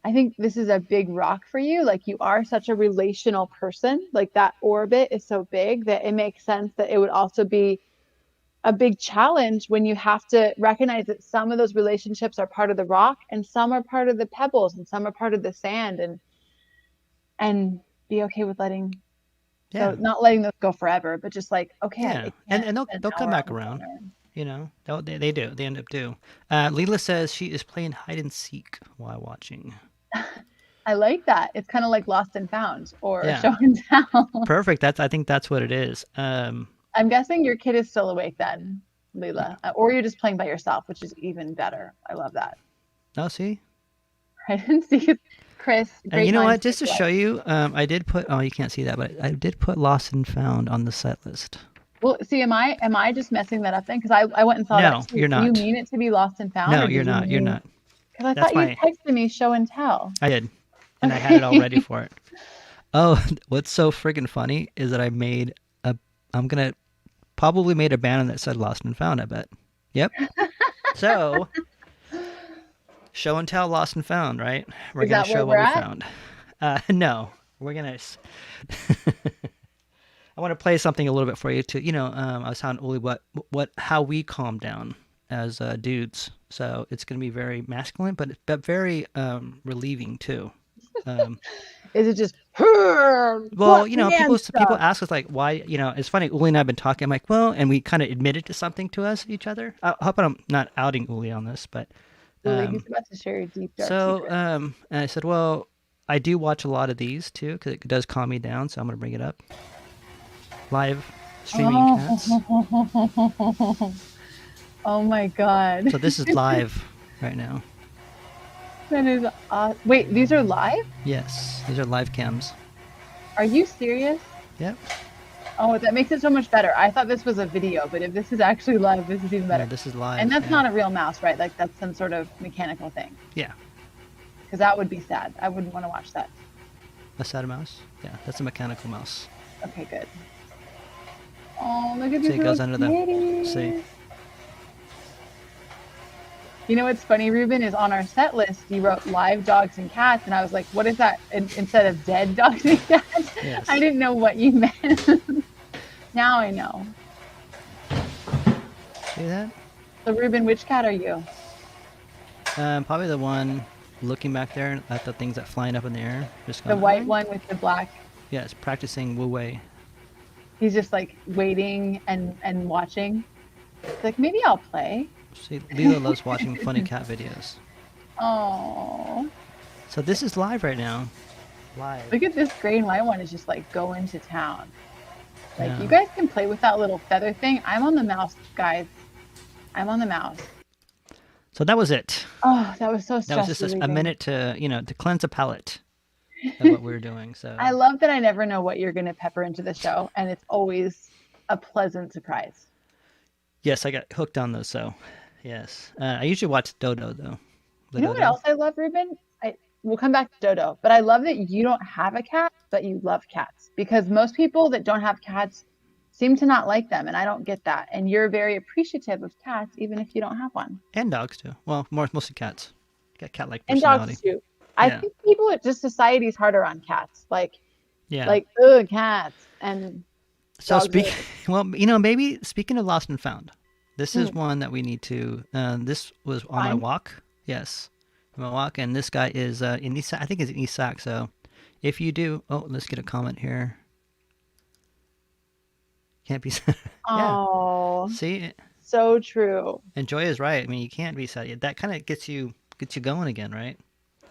I think this is a big rock for you. Like you are such a relational person. Like that orbit is so big that it makes sense that it would also be a big challenge when you have to recognize that some of those relationships are part of the rock and some are part of the pebbles and some are part of the sand and be okay with letting
Yeah.
not letting those go forever, but just like, okay,
Yeah.
I
And
can't
and
spend
they'll
an
come
hour
back
on the
around.
phone.
They do. They end up do. Leela says she is playing hide and seek while watching.
I like that. It's kind of like Lost and Found or
Yeah.
Show and Tell.
Perfect. I think that's what it is.
I'm guessing your kid is still awake then, Leela, or you're just playing by yourself, which is even better. I love that.
Oh, see.
I didn't see Chris.
And
Great
you know
minds
what? Just
think
to show
alike.
you, I did put. Oh, you can't see that, but I did put Lost and Found on the set list.
Well, see, am I just messing that up then? Because I went and saw that
No,
too.
you're
Do you
not.
mean it to be Lost and Found,
No,
or
you're
did you
not. You're
mean?
not.
Because I
That's
thought you
my.
texted me Show and Tell.
I did, and I had it all ready
Okay.
for it. Oh, what's so friggin' funny is that I made a. I'm gonna probably made a banner that said Lost and Found. I bet. Yep. So, show and tell, Lost and Found. Right? We're
Is
gonna
that where
show
we're
what we
at?
found. No, we're gonna. I want to play something a little bit for you too. I was telling Uli how we calm down as dudes. So it's going to be very masculine, but very relieving too. Um,
Is it just
Well,
man
people
stuff?
ask us like why. It's funny. Uli and I've been talking. I'm like, well, and we kind of admitted to something to each other. I hope I'm not outing Uli on this, but
Uli, he's
um,
about to share a deep dark
so
secret.
and I said, well, I do watch a lot of these too because it does calm me down. So I'm gonna bring it up. Live streaming cats.
Oh, oh my God.
So this is live right now.
That is wait, these are live?
Yes, these are live cams.
Are you serious?
Yep.
Oh, that makes it so much better. I thought this was a video, but if this is actually live, this is even
No,
better.
this is
And
live.
that's
Yeah.
not a real mouse, right? Like that's some sort of mechanical thing.
Yeah.
Because that would be sad. I wouldn't want to watch that.
A SATA mouse. Yeah, that's a mechanical mouse.
Okay, good. Oh, look at
See,
these
it goes
little
under the.
kitties.
See.
You know what's funny, Ruben, is on our set list, you wrote live dogs and cats, and I was like, what is that? Instead of dead dogs and cats?
Yes.
I didn't know what you meant. Now I know.
See that?
So, Ruben, which cat are you?
Probably the one looking back there at the things that flying up in the air. Just
The
going.
white one with the black.
Yes, practicing Wu Wei.
He's just like waiting and watching. It's like, maybe I'll play.
See, Lila loves watching funny cat videos.
Oh,
So this is live right now. Live.
look at this gray and white one is just like going to town. Like,
Yeah.
you guys can play with that little feather thing. I'm on the mouse, guys. I'm on the mouse.
So that was it.
Oh, that was so
That was
stressful.
just a minute to to cleanse a palate of what we were doing. So
I love that I never know what you're going to pepper into the show, and it's always a pleasant surprise.
yes, I got hooked on those. So yes, I usually watch Dodo though. The
You know what
Dodo.
else I love, Ruben? We'll come back to Dodo, but I love that you don't have a cat, but you love cats, because most people that don't have cats seem to not like them, and I don't get that. And you're very appreciative of cats, even if you don't have one.
And dogs too. Well, mostly cats. Got cat-like
And
personality.
dogs too. I
Yeah.
think people, just society's harder on cats.
Yeah.
Like, ugh, cats. And
So
dogs are-
well, maybe speaking of lost and found, this is one that we need to. This was on my
Find?
walk. Yes, on my walk, and this guy is in East. I think it's in East Sac. So, if you do, let's get a comment here. Can't be. Yeah.
Oh,
See,
so true.
and Joy is right. I mean, you can't be sad. That kind of gets you going again, right?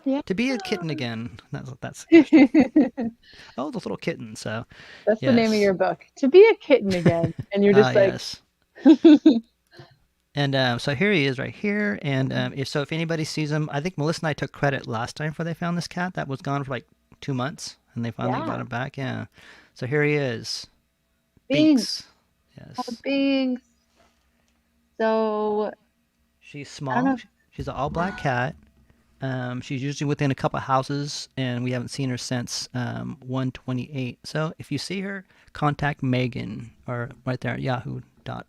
Yeah.
To be a kitten again. That's oh, the little kitten. So
That's the name of
yes.
your book. To be a kitten again. And you're just like,
yes. And so here he is right here. And if anybody sees him, I think Melissa and I took credit last time for they found this cat that was gone for like 2 months, and they finally
Yeah.
brought him back. Yeah. So here he is.
Binks.
Yes.
Oh, Binks. So,
She's
I don't know.
small. She's an all black cat. She's usually within a couple houses, and we haven't seen her since 128. So if you see her, contact Megan or right there at yahoo.com.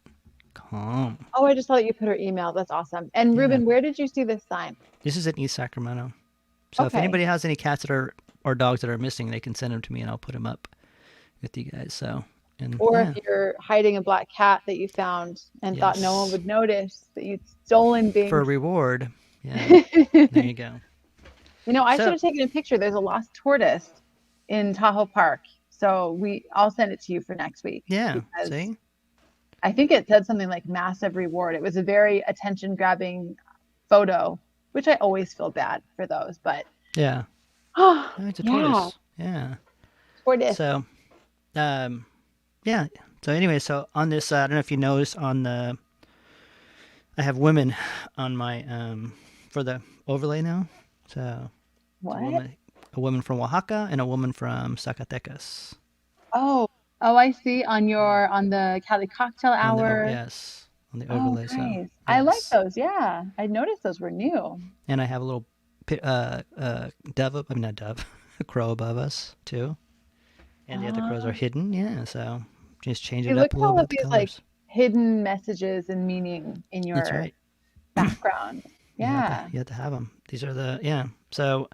Oh, I just saw that you put her email. That's awesome. And
Yeah.
Ruben, where did you see this sign?
This is in East Sacramento. So if
Okay.
anybody has any cats that are or dogs that are missing, they can send them to me, and I'll put them up with you guys. So and
Or
yeah.
if you're hiding a black cat that you found and thought no one
Yes.
would notice that you'd stolen Binks.
For a reward, yeah, there you go.
You know, I
So-
should have taken a picture. There's a lost tortoise in Tahoe Park. So I'll send it to you for next week.
Yeah,
because
see?
I think it said something like massive reward. It was a very attention grabbing photo, which I always feel bad for those, but
Yeah.
oh,
Oh, it's a
yeah,
tortoise. Yeah.
tortoise.
So, yeah. So anyway, so on this, I don't know if you noticed I have women on my for the overlay now. So
What?
a woman from Oaxaca and a woman from Zacatecas.
Oh, I see on the Cali Cocktail
On the
Hour.
yes, on the
Oh,
overlay. So
nice. I like
yes.
those. Yeah, I noticed those were new.
And I have a little dove. I mean not dove, a crow above us too. And the other crows are hidden. Yeah. So just change
Hey,
it
look
up a
at
little
all
bit.
of
The
these like
colors.
hidden messages and meaning in your
That's right.
background. Yeah.
You have to have them. These are the So,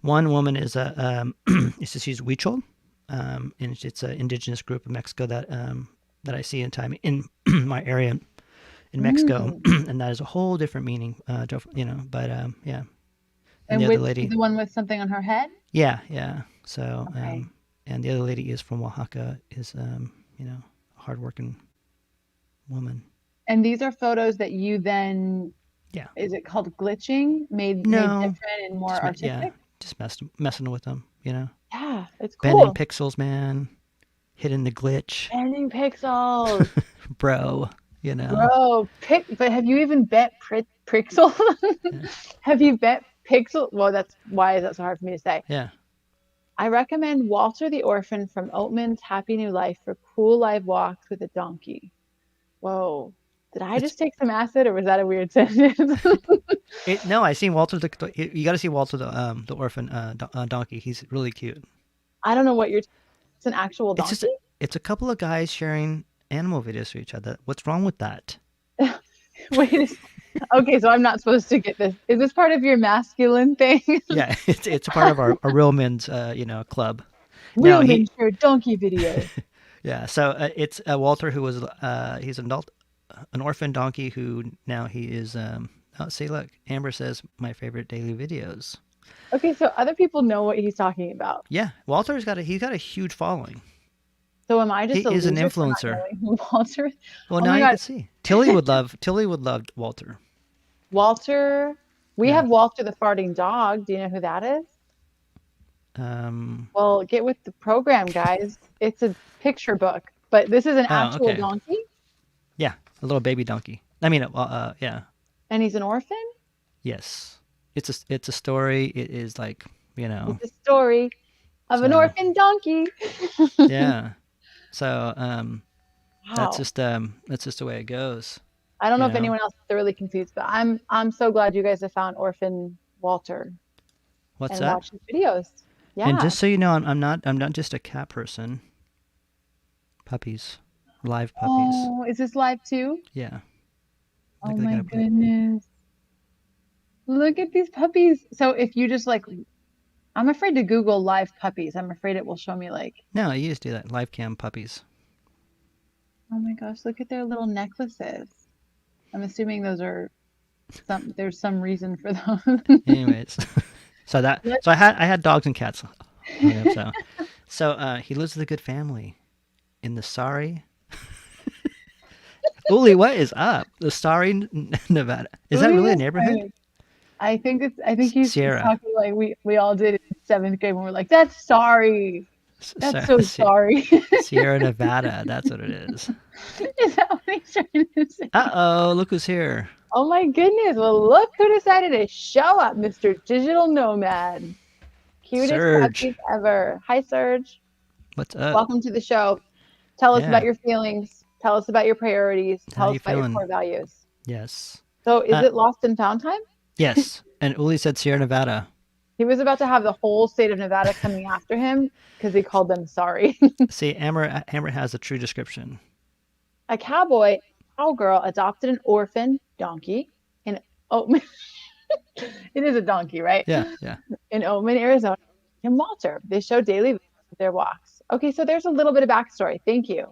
one woman is she's Huichol, and it's an indigenous group of Mexico that I see in time in my area in Mexico, and that is a whole different meaning. But yeah. And
And
the
which
other lady,
the one with something on her head?
yeah, So,
Okay.
and the other lady is from Oaxaca, is a hardworking woman.
And these are photos that you then,
Yeah.
is it called glitching? Made
No,
different and more
just yeah,
artistic?
just messing with them.
Yeah, it's
Bending
cool.
pixels, man. Hitting the glitch,
Bending pixels.
bro.
Bro, but have you even bet Pixel?
Yeah.
Have you bet Pixel? Well, that's why is that so hard for me to say?
Yeah.
I recommend Walter the Orphan from Oatman's Happy New Life for cool live walks with a donkey. Whoa. Did I
It's
just take some acid or was that a weird sentence?
no. I seen Walter you got to see Walter the orphan donkey. He's really cute.
I don't know what you're, it's an actual
It's just
donkey?
it's a couple of guys sharing animal videos to each other. What's wrong with that?
Wait a Okay, so I'm not supposed to get this. Is this part of your masculine thing?
Yeah, it's a part of our real men's club. No,
Real men share donkey videos.
yeah. So it's Walter who was he's an orphan donkey who now he is oh, see, look, Amber says my favorite daily videos.
Okay, so other people know what he's talking about.
Yeah, he's got a huge following.
So am I
He
just a
is an
loser for not
influencer.
knowing who Walter is?
Well,
Oh
now
my
you
God,
can see. Tilly would love Walter.
Walter. We
Yeah.
have Walter the farting dog. Do you know who that is?
Um.
Well, get with the program, guys. It's a picture book, but this is an
Oh,
actual
okay.
donkey,
Yeah, a little baby donkey. I mean, yeah,
and he's an orphan.
yes. It's a story. It is like
It's a story of an
so
orphan donkey.
yeah. So
Wow.
that's just the way it goes.
I don't know
You
if
know
anyone else is thoroughly confused, but I'm so glad you guys have found orphan Walter
what's
and
that?
watched his videos.
And
Yeah.
just so you know, I'm not just a cat person. Puppies, live puppies.
Oh, is this live too?
Yeah.
Oh
They're
my
gonna put it.
goodness. Look at these puppies. So if you just like, I'm afraid to Google live puppies. I'm afraid it will show me like,
No, you just do that. Live cam puppies.
oh my gosh, look at their little necklaces. I'm assuming those are there's some reason for those.
Anyways, so I had dogs and cats hung up. So he lives with a good family in the Sorry. Uli, what is up? The Sorry, Nevada. Is that
Louis
really a
is
neighborhood?
funny. I think he's
Sierra.
talking like we all did in seventh grade when we're like, that's sorry. That's so sorry.
Sierra Nevada. That's what it is.
Is that what he's trying to say?
Uh-oh, look who's here.
Oh my goodness. Well, look who decided to show up, Mr. Digital Nomad. Cutest
Serge.
puppies ever. Hi, Serge.
What's up?
Welcome to the show. Tell us about
Yeah.
your feelings. Tell us about your priorities.
How
Tell us
you
about your
feeling?
core values.
Yes.
So, is it Lost and Found time?
Yes. And Uli said Sierra Nevada.
He was about to have the whole state of Nevada coming after him because he called them sorry.
See, Amber has a true description.
A cowboy cowgirl adopted an orphan donkey in Oatman. It is a donkey, right?
Yeah, yeah.
In Oatman, Arizona, and Walter. They show daily videos of their walks. Okay, so there's a little bit of backstory. Thank you.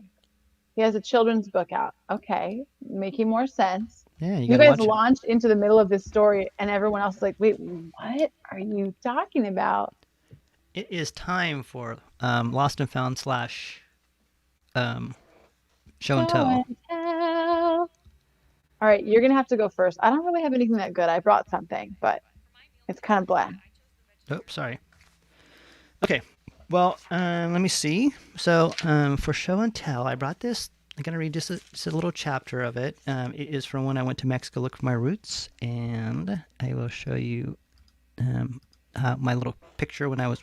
He has a children's book out. Okay, making more sense.
Yeah, you
You
gotta
guys
watch it.
launched into the middle of this story, and everyone else is like, wait, what are you talking about?
It is time for Lost and Found slash show and tell.
Tell. All right, you're gonna have to go first. I don't really have anything that good. I brought something, but it's kind of bland.
Oh, sorry. Okay. Well, let me see. So, for show and tell, I brought this. I'm gonna read just a little chapter of it. It is from when I went to Mexico, look for my roots, and I will show you my little picture when I was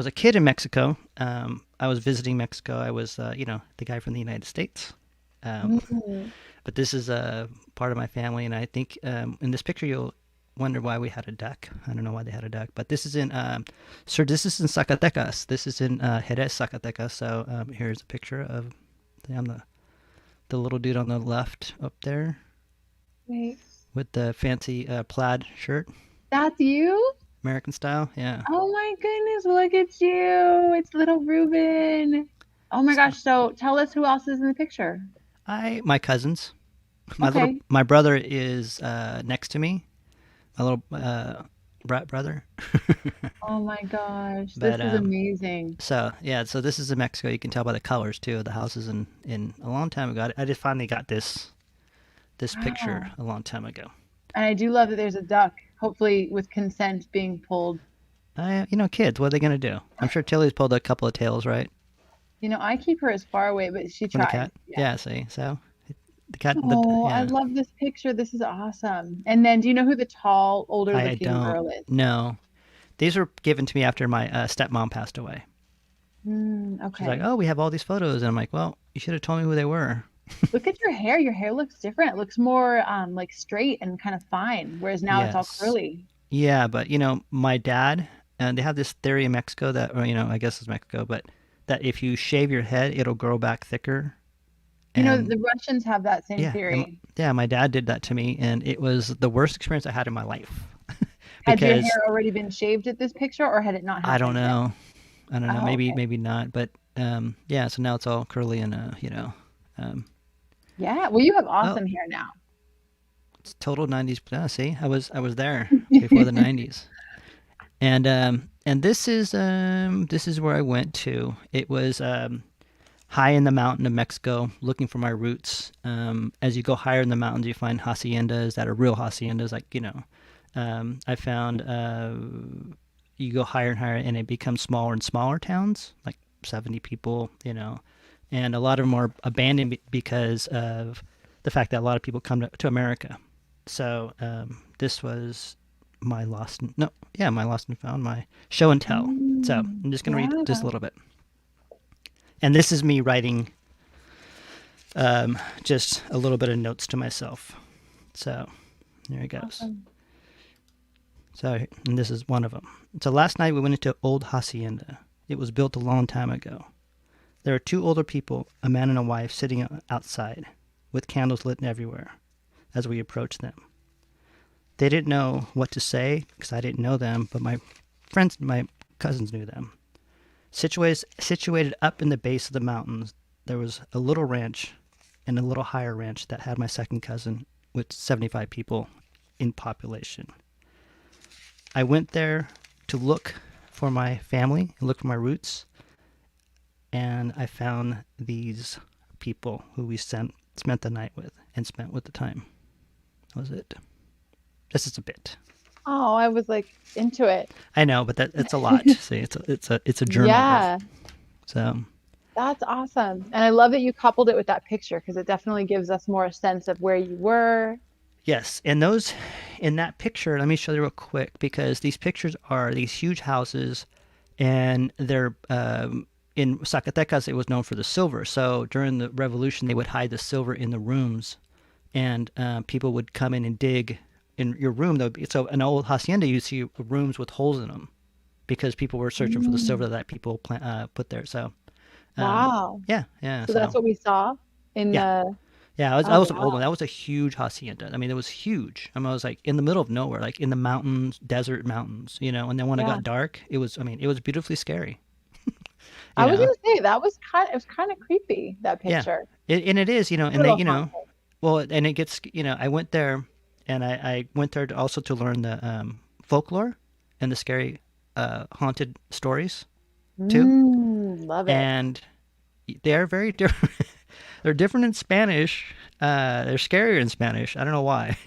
a kid in Mexico. I was visiting Mexico. I was, the guy from the United States.
Mm.
But this is a part of my family, and I think in this picture you'll wonder why we had a duck. I don't know why they had a duck, but this is in this is in Zacatecas. This is in Jerez, Zacatecas. So here's a picture of the little dude on the left up there
Wait,
with the fancy plaid shirt,
that's you?
American style. Yeah.
Oh my goodness, look at you. It's little Ruben. Oh my gosh, so tell us who else is in the picture.
My cousins.
Okay.
My brother is next to me. My little brat brother.
Oh my gosh,
But
this is amazing.
so yeah, so this is in Mexico. You can tell by the colors too of the houses. In a long time ago, I just finally got this picture
Wow.
a long time ago.
And I do love that there's a duck, hopefully with consent being pulled.
Kids, what are they gonna do? I'm sure Tilly's pulled a couple of tails, right,
I keep her as far away, but she
from the
tries.
cat.
Yeah.
Yeah, see, so the cat,
Oh, I
yeah.
love this picture. This is awesome. And then do you know who the tall, older
I
looking
don't
girl is?
know. These were given to me after my stepmom passed away. She's like,
Okay.
"Oh, we have all these photos," and I'm like, "Well, you should have told me who they were."
Look at your hair. Your hair looks different. It looks more like straight and kind of fine, whereas now it's all
Yes.
curly.
Yeah, but my dad, and they have this theory in Mexico that, or, I guess it's Mexico, but that if you shave your head, it'll grow back thicker. And
The Russians have that same
yeah,
theory.
yeah, my dad did that to me, and it was the worst experience I had in my life
Had your
because
hair already been shaved at this picture, or had it not
I don't
happened yet?
know, I don't know,
Oh,
maybe
okay.
maybe not, but yeah, so now it's all curly and um,
Yeah. Well, you have
oh,
awesome hair now.
it's total '90s. See, I was there before the '90s. And this is where I went to. It was high in the mountain of Mexico, looking for my roots. As you go higher in the mountains, you find haciendas that are real haciendas. Like I found you go higher and higher, and it becomes smaller and smaller towns, like 70 people. And a lot of them are abandoned because of the fact that a lot of people come to America. So this was my lost and, no yeah my lost and found, my show and tell. So I'm just going to read just a
Yeah.
little bit, and this is me writing just a little bit of notes to myself. So here it goes.
Awesome.
So, and this is one of them. So last night we went into old hacienda. It was built a long time ago. There are two older people, a man and a wife, sitting outside with candles lit everywhere as we approached them. They didn't know what to say because I didn't know them, but my cousins knew them. Situated up in the base of the mountains, there was a little ranch and a little higher ranch that had my second cousin, with 75 people in population. I went there to look for my family and look for my roots, and I found these people who we spent the night with and spent with the time. That was it. This is a bit.
Oh, I was like into it.
I know, but it's a lot. See, it's a journal of,
Yeah,
so.
that's awesome. And I love that you coupled it with that picture because it definitely gives us more sense of where you were.
Yes, and in that picture, let me show you real quick, because these pictures are these huge houses, and they're in Zacatecas. It was known for the silver, so during the revolution, they would hide the silver in the rooms, and people would come in and dig in your room. So an old hacienda, you see rooms with holes in them because people were searching for the silver
Mm,
that people put there. So um,
wow.
yeah, yeah.
So that's
So
what we saw in
yeah,
the,
yeah, I
oh
was an old one.
wow.
That was a huge hacienda. I mean, it was huge. I mean, I was like in the middle of nowhere, like in the mountains, desert mountains, And then when it
Yeah.
got dark, it was beautifully scary, you
I was
know.
gonna say that it was kind of creepy, that
Yeah,
picture.
and it is,
A
and they,
little haunted.
well, and it gets, I went there, and I went there also to learn the folklore and the scary haunted stories too,
Love it.
and they're very different. They're different in Spanish. They're scarier in Spanish. I don't know why.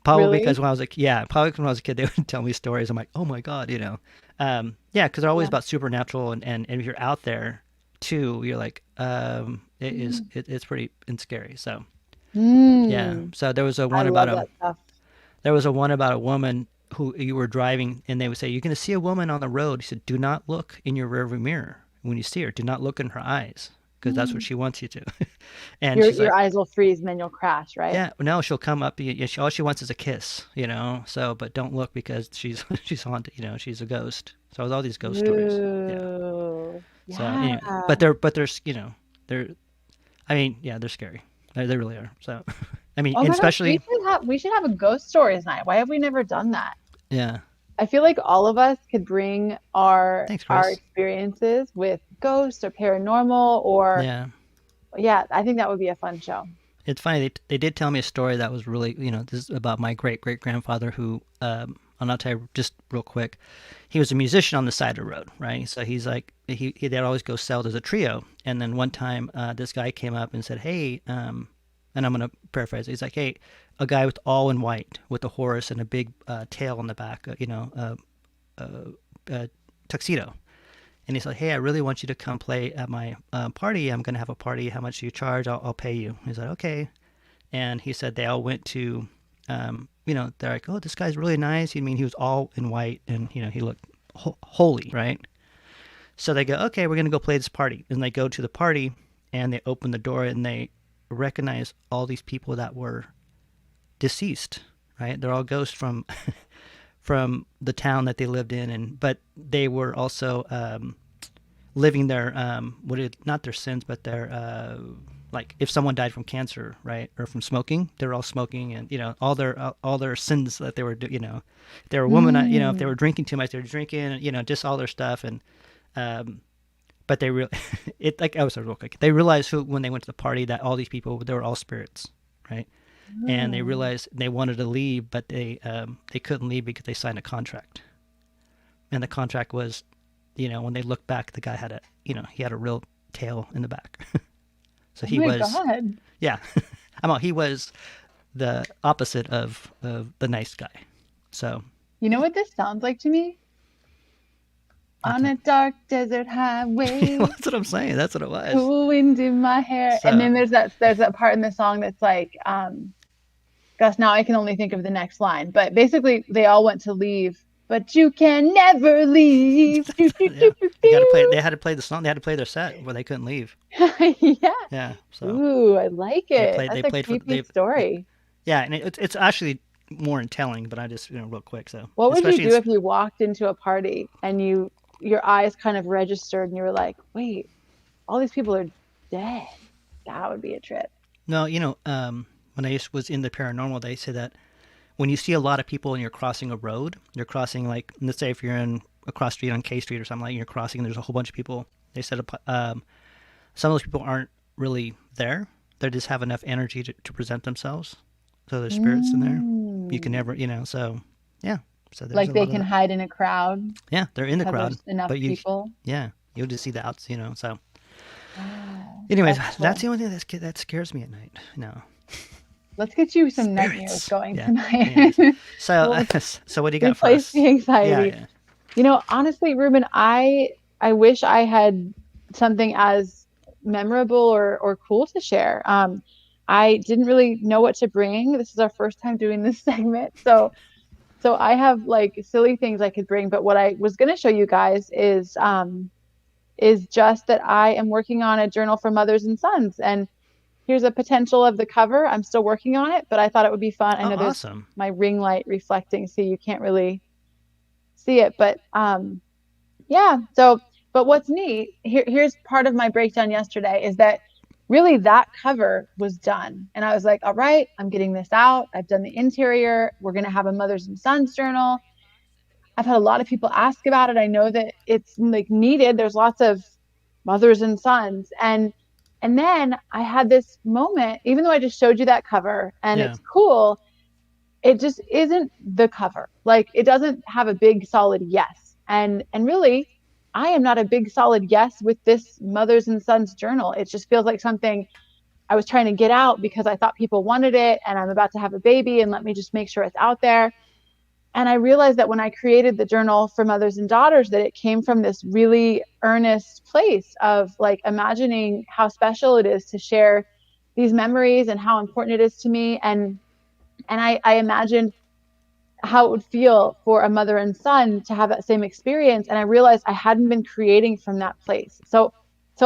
Probably
Really?
because when I was a yeah, probably when I was a kid, they would tell me stories. I'm like, oh my god, yeah, because they're always
Yeah.
about supernatural, and if you're out there too, you're like,
Mm.
it's pretty and scary. So yeah,
Mm.
so there was a
I
one about
love
a
that stuff.
there was a one about a woman who you were driving, and they would say, you're going to see a woman on the road. He said, do not look in your rearview mirror when you see her. Do not look in her eyes because that's what
Mm.
she wants you to. And she's
Your
like,
eyes will freeze and then you'll crash, right?
yeah, no, she'll come up. All she wants is a kiss, So, but don't look because she's she's haunted. She's a ghost. So it was all these ghost stories. Yeah.
Ooh.
So
Yeah.
anyway, but they're. I mean, yeah, they're scary. They really are. So, I mean,
Oh
and
my gosh,
especially,
we should have a ghost stories night. Why have we never done that?
yeah.
I feel like all of us could bring
Thanks,
our
Chris.
experiences with ghosts or paranormal or
Yeah.
yeah, I think that would be a fun show.
It's funny. They did tell me a story that was really, this is about my great great grandfather who I'll tell you just real quick. He was a musician on the side of the road, right? So he's like, they'd always go sell as a trio. And then one time, this guy came up and said, "Hey," and I'm gonna paraphrase. He's like, "Hey, a guy with all in white with a horse and a big tail on the back, tuxedo." And he's like, "Hey, I really want you to come play at my party. I'm gonna have a party. How much do you charge? I'll pay you." He's like, "Okay." And he said they all went to, they're like, "Oh, this guy's really nice." I mean, he was all in white, and he looked holy, right? So they go, "Okay, we're gonna go play this party," and they go to the party, and they open the door, and they recognize all these people that were deceased, right? They're all ghosts from from the town that they lived in, but they were also living their not their sins, but their like if someone died from cancer, right, or from smoking, they're all smoking, and all their sins that they were if they were a woman, if they were drinking too much, they were drinking, just all their stuff, and but they really real quick, they realized when they went to the party that all these people, they were all spirits, right? And they realized they wanted to leave, but they couldn't leave because they signed a contract, and the contract was, when they looked back, the guy had he had a real tail in the back. So he was,
God.
yeah, he was the opposite of the nice guy. So
You know what this sounds like to me? On a dark desert highway,
that's what I'm saying. That's what it was.
cool wind in my hair.
So,
And then there's that part in the song that's like, gosh, now I can only think of the next line. But basically, they all went to leave, but you can never leave.
yeah, they had to play the song. They had to play their set where they couldn't leave.
Yeah.
Yeah. So
Ooh, I like it.
they
That's
played
a creepy story.
yeah, and it's actually more in telling, but I just real quick. So
What would you
especially
do if you walked into a party and your eyes kind of registered and you were like, wait, all these people are dead? That would be a trip.
No, when I was in the paranormal, they say that when you see a lot of people and you're crossing a road, you're crossing, like, let's say if you're in a cross street on K Street or something, like you're crossing and there's a whole bunch of people. They said some of those people aren't really there. They just have enough energy to present themselves. So there's spirits in there. You can never, so yeah. So there's
Like they can hide in a crowd.
Yeah, they're in the
because
crowd.
there's enough
but
people.
Yeah, you'll just see the outs, so.
Wow,
Anyways,
that's
that's
cool.
the only thing that scares me at night.
Let's get you some
Spirits.
nightmares going
Yeah.
tonight.
So,
Well,
so what do you got for
replace
us?
the anxiety.
Yeah.
Honestly, Ruben, I wish I had something as memorable or cool to share. I didn't really know what to bring. This is our first time doing this segment, so I have like silly things I could bring. But what I was going to show you guys is just that I am working on a journal for mothers and sons, and here's a potential of the cover. I'm still working on it, but I thought it would be fun. I know there's
Awesome.
my ring light reflecting, so you can't really see it, but yeah. But what's neat here's part of my breakdown yesterday is that really that cover was done, and I was like, all right, I'm getting this out. I've done the interior. We're going to have a mothers and sons journal. I've had a lot of people ask about it. I know that it's like needed. There's lots of mothers and sons, and then I had this moment, even though I just showed you that cover and
Yeah.
it's cool, it just isn't the cover. Like it doesn't have a big solid yes. And really, I am not a big solid yes with this mothers and sons journal. It just feels like something I was trying to get out because I thought people wanted it, and I'm about to have a baby, and let me just make sure it's out there. And I realized that when I created the journal for mothers and daughters, that it came from this really earnest place of like imagining how special it is to share these memories and how important it is to me. And I imagined how it would feel for a mother and son to have that same experience. And I realized I hadn't been creating from that place. So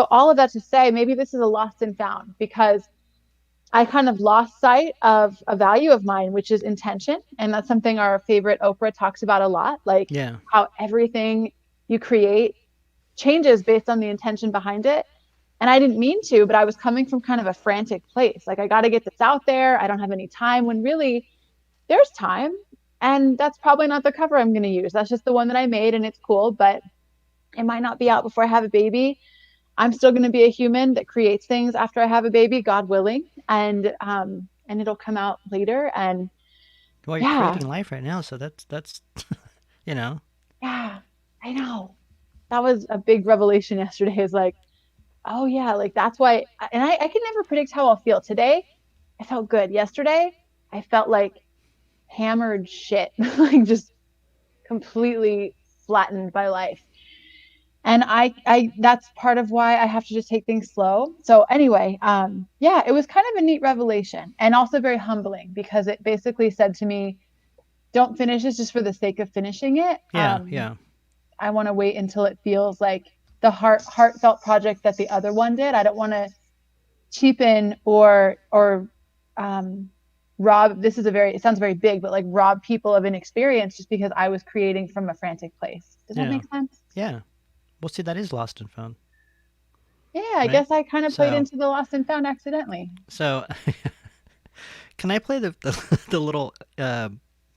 all of that to say, maybe this is a lost and found, because I kind of lost sight of a value of mine, which is intention. And that's something our favorite Oprah talks about a lot, like
Yeah.
how everything you create changes based on the intention behind it. And I didn't mean to, but I was coming from kind of a frantic place. Like, I got to get this out there. I don't have any time, when really there's time. And that's probably not the cover I'm going to use. That's just the one that I made, and it's cool, but it might not be out before I have a baby. I'm still going to be a human that creates things after I have a baby, God willing, and it'll come out later. And
Well, you're
Yeah,
creating life right now, so that's you know.
yeah, I know. That was a big revelation yesterday. Is like, oh yeah, like that's why. And I can never predict how I'll feel. Today, I felt good. Yesterday, I felt like hammered shit, like just completely flattened by life. And that's part of why I have to just take things slow. So anyway, yeah, it was kind of a neat revelation and also very humbling because it basically said to me, don't finish this just for the sake of finishing it.
Yeah, yeah,
I want to wait until it feels like the heartfelt project that the other one did. I don't want to cheapen or um, rob. This is a very, it sounds very big, but like rob people of an experience just because I was creating from a frantic place. Does that
yeah,
make sense?
yeah. Well, see, that is lost and found,
Yeah, I
right?
guess I kind of played
So,
into the lost and found accidentally.
so can I play the little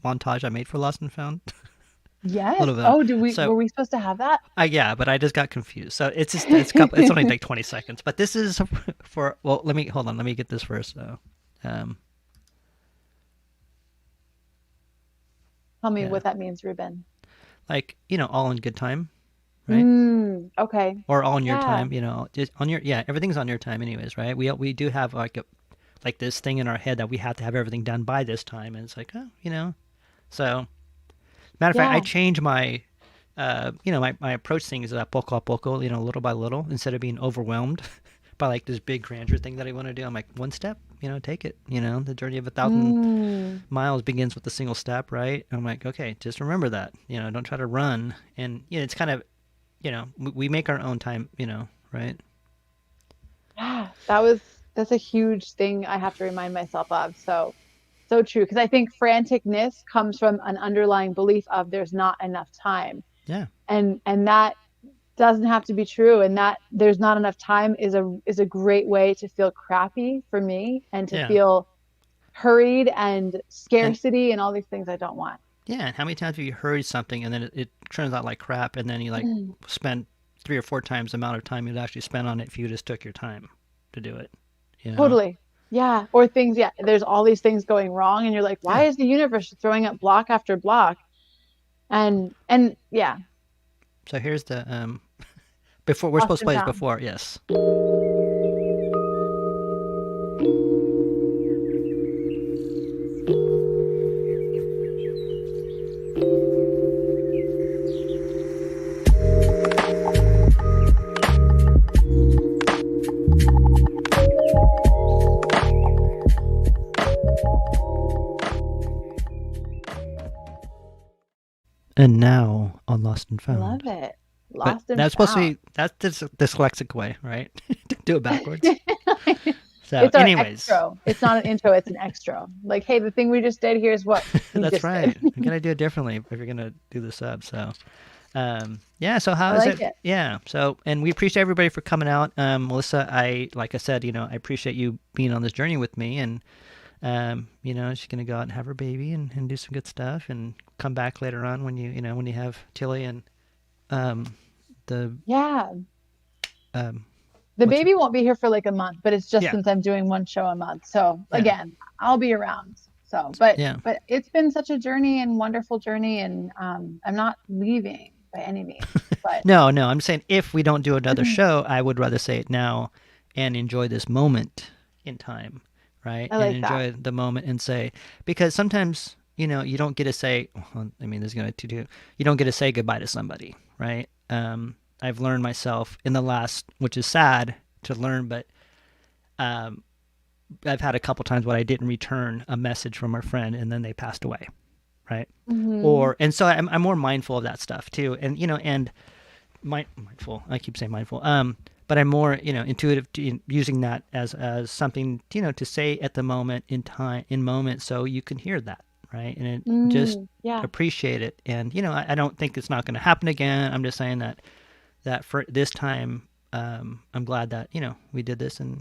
montage I made for Lost and Found? A
Yes.
little bit.
Oh, do we
So,
were we supposed to have that?
yeah, but I just got confused. So it's couple. It's only like 20 seconds, but this is for. Well, let me hold on. Let me get this first. So, um,
Tell me
yeah,
what that means, Ruben.
like all in good time, right?
Okay.
Or all in your
Yeah.
time. Just on your, yeah. Everything's on your time, anyways, right? We do have like this thing in our head that we have to have everything done by this time, and it's like, oh. So, matter of fact, I
Yeah.
change my my approach things poco a poco, little by little, instead of being overwhelmed by like this big grandeur thing that I want to do. I'm like, one step, take it. The journey of 1,000 miles begins with a single step, right? I'm like, okay, just remember that. Don't try to run. And it's kind of, we make our own time, right?
Yeah. That's a huge thing I have to remind myself of. So so true. Because I think franticness comes from an underlying belief of there's not enough time.
Yeah,
And that doesn't have to be true. And that there's not enough time is a great way to feel crappy for me and to
yeah,
feel hurried and
and
scarcity and all these things I don't want.
yeah. And how many times have you hurried something and then it turns out like crap, and then you like spend 3 or 4 times the amount of time you'd actually spend on it if you just took your time to do it. You know?
Totally. Yeah. Or things, yeah, there's all these things going wrong and you're like, why
Yeah.
is the universe throwing up block after block? And yeah,
So here's the before we're
lost
supposed to
and
play this
found.
before, yes. And now on Lost and
I love
Found.
it.
But
Lost and
that's supposed to
found.
be that's the dyslexic way, right? Do it backwards. So,
It's our
anyways,
extra. It's not an intro, it's an extra. Like, hey, the thing we just did, here's what we
that's
just did.
right. You gotta do it differently if you're gonna do this up. So, yeah. So how
I
is
like
it?
it.
Yeah. So, and we appreciate everybody for coming out. Melissa, like I said, I appreciate you being on this journey with me, and she's gonna go out and have her baby and do some good stuff, and come back later on when when you have Tilly and the
Yeah.
um,
The
what's her?
baby won't be here for like a month, but it's just
Yeah.
since I'm doing one show a month. So
Yeah.
again, I'll be around. So, but
Yeah.
but it's been such a journey and wonderful journey, and I'm not leaving by any means. But
No, no, I'm saying if we don't do another show, I would rather say it now and enjoy this moment in time, right?
I
And
like that.
enjoy the moment and say, because sometimes, you don't get to say, well, I mean, there's going to do, you don't get to say goodbye to somebody, right? I've learned myself in the last, which is sad to learn, but um, I've had a couple times when I didn't return a message from our friend and then they passed away, right?
Hmm.
And so I'm more mindful of that stuff too. And, and mindful. I keep saying mindful. But I'm more, intuitive to using that as something, to say at the moment in time, in moment, so you can hear that, right? And just
Yeah,
appreciate it. And I don't think it's not going to happen again. I'm just saying that for this time, I'm glad that we did this, and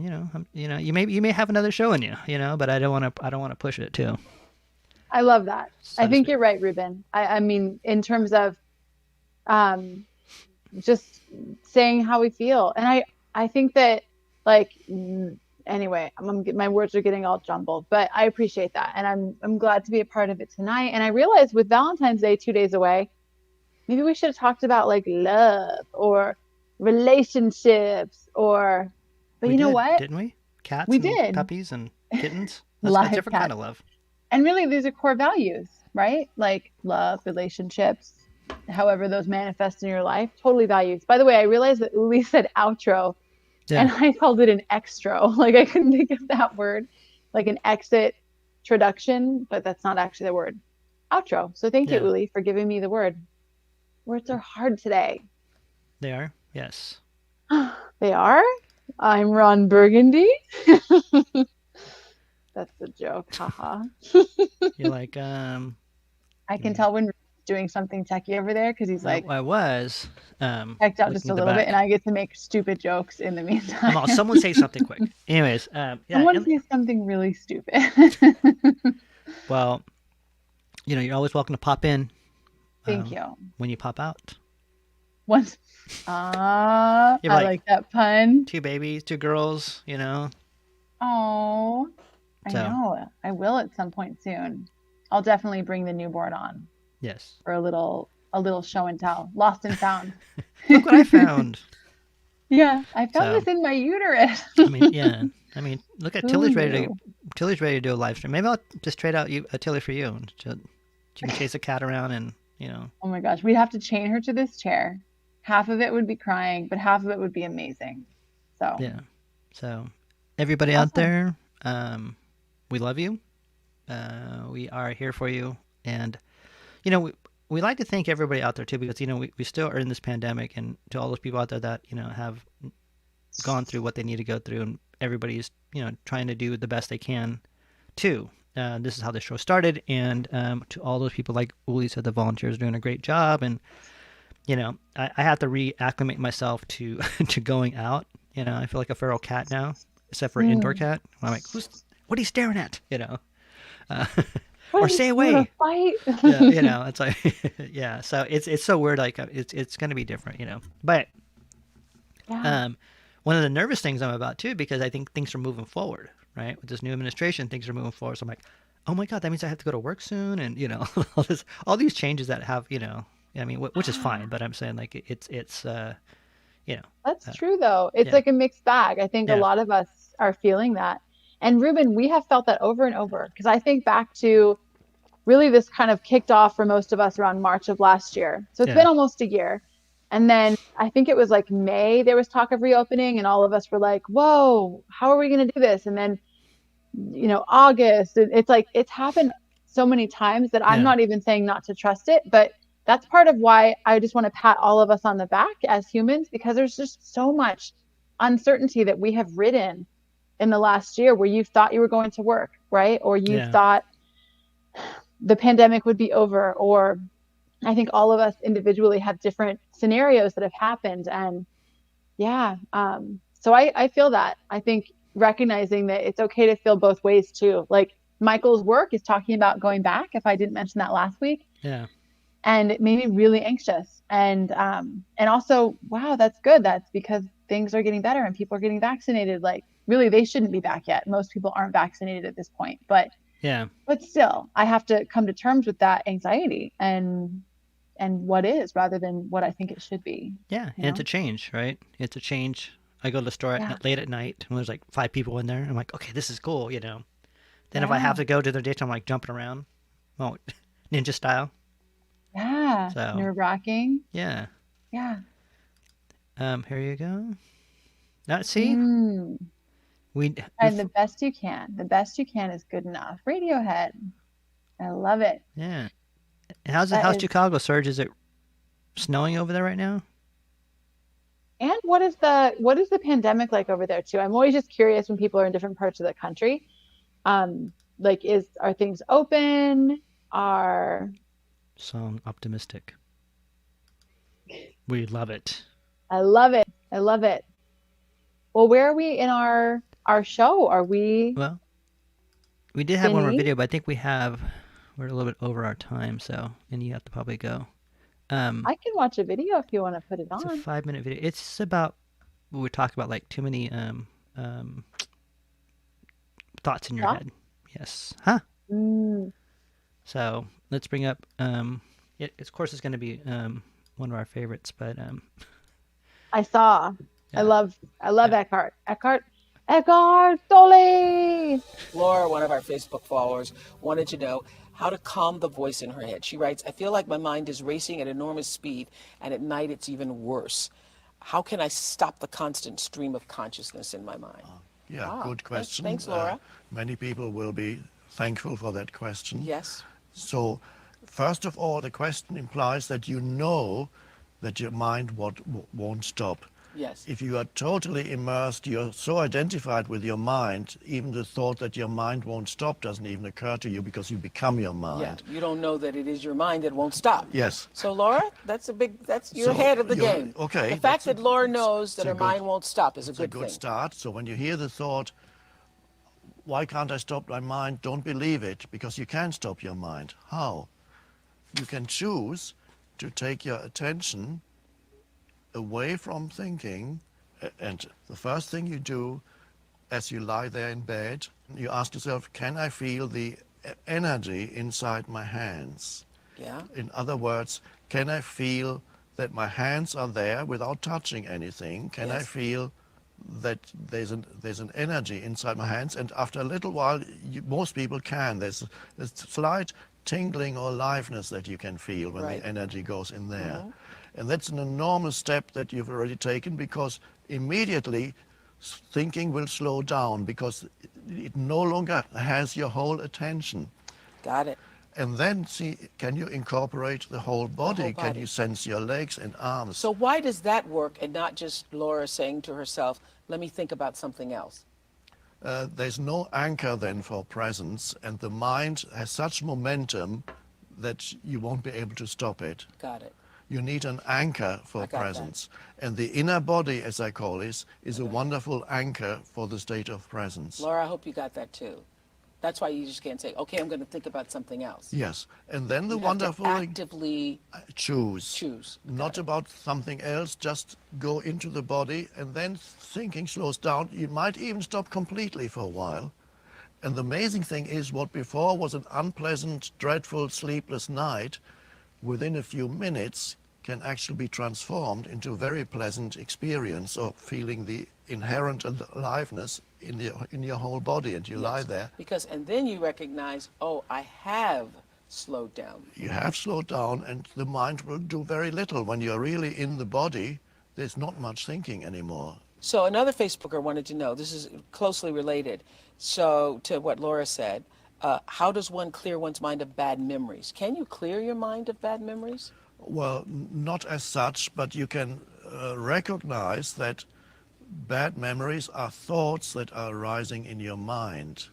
you may have another show in you, but I don't want to push it too,
I love that. I
so to
think
speak.
you're right, Ruben. I mean, in terms of um, just saying how we feel, and I think that like anyway, my words are getting all jumbled, but I appreciate that. And I'm glad to be a part of it tonight. And I realized with Valentine's Day 2 days away, maybe we should have talked about like love or relationships or, but
We
you know
did,
what?
didn't we? Cats
We
and
did.
puppies and kittens. That's a
Live
different kind
cats.
of love.
And really, these are core values, right? Like love, relationships, however those manifest in your life, totally values. By the way, I realized that Uli said outro
Yeah.
and I called it an extro. Like I couldn't think of that word, like an exit introduction, but that's not actually the word. Outro. So thank you,
Yeah.
Uli, for giving me the word. Words are hard today.
They are. Yes.
They are? I'm Ron Burgundy. That's a joke. Haha.
You're like,
I can tell when Ruben's doing something techie over there because he's like
I was
checked out just
looking
a
at the
little bit, and
back.
I get to make stupid jokes in the meantime.
Someone say something quick. Anyways, yeah.
Someone
And,
say something really stupid.
well, you're always welcome to pop in
Thank you.
when you pop out.
Once, I
You're like
like that pun.
2 babies, 2 girls.
Oh, I
So
know. I will at some point soon. I'll definitely bring the newborn on
yes.
for a little show and tell. Lost and found.
Look what I found.
Yeah, I found
So
this in my uterus.
I mean, yeah. I mean, look at
Who
Tilly's
knew?
ready to do a live stream. Maybe I'll just trade out a Tilly for you. You can chase a cat around and
Oh my gosh, we'd have to chain her to this chair. Half of it would be crying, but half of it would be amazing. So
yeah. So everybody out
awesome.
there, we love you. We are here for you, and we like to thank everybody out there too, because we still are in this pandemic, and to all those people out there that have gone through what they need to go through, and everybody's trying to do the best they can too. This is how the show started, and to all those people, like Uli said, the volunteers are doing a great job, and I have to reacclimate myself to to going out. I feel like a feral cat now, except for an indoor cat. I'm like, what are you staring at? Or stay away.
Fight.
Yeah, it's like yeah. So it's so weird. Like it's going to be different. But
Yeah.
one of the nervous things I'm about too, because I think things are moving forward, right? With this new administration, things are moving forward. So I'm like, oh my god, that means I have to go to work soon, and all these changes that have I mean, which is fine, but I'm saying like it's
That's true though. It's
yeah,
like a mixed bag. I think a
yeah,
lot of us are feeling that. And Ruben, we have felt that over and over because I think back to really this kind of kicked off for most of us around March of last year. So it's
yeah,
been almost a year. And then I think it was like May, there was talk of reopening, and all of us were like, whoa, how are we going to do this? And then, August, it's like it's happened so many times that I'm
yeah,
not even saying not to trust it, but that's part of why I just want to pat all of us on the back as humans, because there's just so much uncertainty that we have ridden in the last year where you thought you were going to work, right? Or you
yeah,
thought the pandemic would be over, or I think all of us individually have different scenarios that have happened. And yeah, so I feel that. I think recognizing that it's okay to feel both ways too. Like Michael's work is talking about going back, if I didn't mention that last week.
yeah,
And it made me really anxious. And also, wow, that's good. That's because things are getting better and people are getting vaccinated. Like really, they shouldn't be back yet. Most people aren't vaccinated at this point,
yeah.
but still, I have to come to terms with that anxiety and what is rather than what I think it should be.
Yeah,
You
and it's
know?
a change, right? It's a change. I go to the store
Yeah,
late at night, and there's like 5 people in there. I'm like, okay, this is cool. Then if I
yeah,
have to go to the daytime, I'm like jumping around, well, ninja style.
yeah.
So
Nerve-wracking.
yeah.
Yeah.
Here you go. Now see,
Mm.
we
And the best you can. The best you can is good enough. Radiohead. I love it.
yeah.
That
How's
is.
Chicago, Serge? Is it snowing over there right now?
And what is the pandemic like over there too? I'm always just curious when people are in different parts of the country. Like are things open? Are
Song optimistic. We love it.
I love it. I love it. Well, where are we in our show? Are we
Well, we did have one more
finished?
video, but I think we're a little bit over our time, so and you have to probably go. Um,
I can watch a video if you want to put it
it's a
on.
5-minute video. It's about we talk about like too many thoughts in your
Thought?
head. Yes. Huh?
Mm,
So let's bring up. It, of course, it's going to be one of our favorites, but
I saw. I
yeah,
love I love
yeah.
Eckhart. Eckhart Tolle.
Laura, one of our Facebook followers, wanted to know how to calm the voice in her head. She writes, I feel like my mind is racing at enormous speed, and at night it's even worse. How can I stop the constant stream of consciousness in my mind?
Yeah, good question.
Thanks, Laura.
Many people will be thankful for that question.
Yes.
So, first of all, the question implies that you know that your mind won't stop.
Yes.
If you are totally immersed, you're so identified with your mind, even the thought that your mind won't stop doesn't even occur to you because you become your mind.
Yeah. You don't know that it is your mind that won't stop.
Yes.
So, Laura, that's you're
So
ahead of the
you're-
game.
okay,
The fact
that's
that Laura knows that
a
her
good-
mind won't stop is a
It's
good
a good
thing.
start. So when you hear the thought, why can't I stop my mind? Don't believe it, because you can stop your mind. How? You can choose to take your attention away from thinking, and the first thing you do as you lie there in bed, you ask yourself, can I feel the energy inside my hands?
Yeah.
In other words, can I feel that my hands are there without touching anything? Can I
Yes.
feel that there's an energy inside my hands? And after a little while, most people can. There's a slight tingling or aliveness that you can feel when
Right.
the energy goes in there. And that's an enormous step that you've already taken, because immediately thinking will slow down because it no longer has your whole attention.
Got it.
And then see, can you incorporate the whole body? Can
body.
you sense your legs and arms?
So why does that work and not just Laura saying to herself, let me think about something else?
There's no anchor then for presence, and the mind has such momentum that you won't be able to stop it.
Got it.
You need an anchor
I
for
got that.
presence. And the inner body, as I call it, is a wonderful anchor for the state of presence.
Laura, I hope you got that too. That's why you just can't say, okay, I'm going to think about something else.
Yes. And then the
You have
wonderful
to
thing,
actively
choose. Not about something else, just go into the body, and then thinking slows down. You might even stop completely for a while. And the amazing thing is, what before was an unpleasant, dreadful, sleepless night, within a few minutes can actually be transformed into a very pleasant experience of feeling the inherent aliveness in your whole body, and you lie there.
and then you recognize, oh, I have slowed down.
You have slowed down, and the mind will do very little. When you're really in the body, there's not much thinking anymore.
So another Facebooker wanted to know, this is closely related, so to what Laura said, how does one clear one's mind of bad memories? Can you clear your mind of bad memories?
Well, not as such, but you can recognize that bad memories are thoughts that are arising in your mind.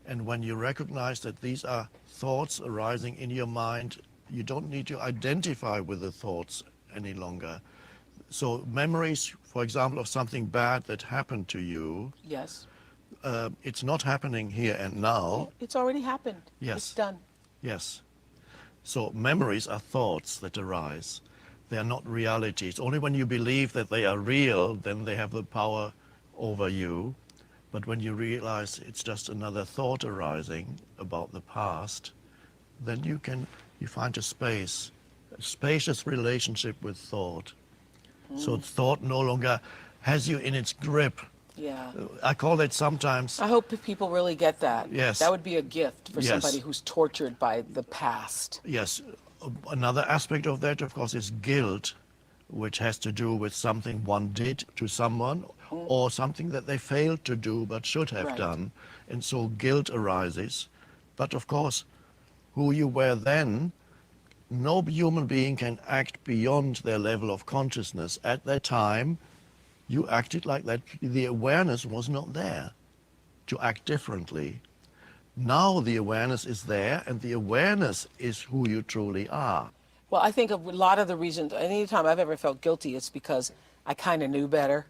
And when you recognize that these are thoughts arising in your mind, you don't need to identify with the thoughts any longer. So memories, for example, of something bad that happened to you,
Yes.
it's not happening here and now.
It's already happened.
Yes.
It's done.
Yes. So memories are thoughts that arise. They are not realities. Only when you believe that they are real, then they have the power over you. But when you realize it's just another thought arising about the past, then you find a spacious relationship with thought. So thought no longer has you in its grip.
Yeah.
I call it sometimes,
I hope people really get that.
Yes.
That would be a gift for
Yes.
somebody who's tortured by the past.
yes, another aspect of that, of course, is guilt, which has to do with something one did to someone or something that they failed to do but should have
Right.
done. And so guilt arises. But of course, who you were then, no human being can act beyond their level of consciousness. At that time, you acted like that. The awareness was not there to act differently. Now the awareness is there, and the awareness is who you truly are.
Well, I think a lot of the reasons, any time I've ever felt guilty, it's because I kind of knew better.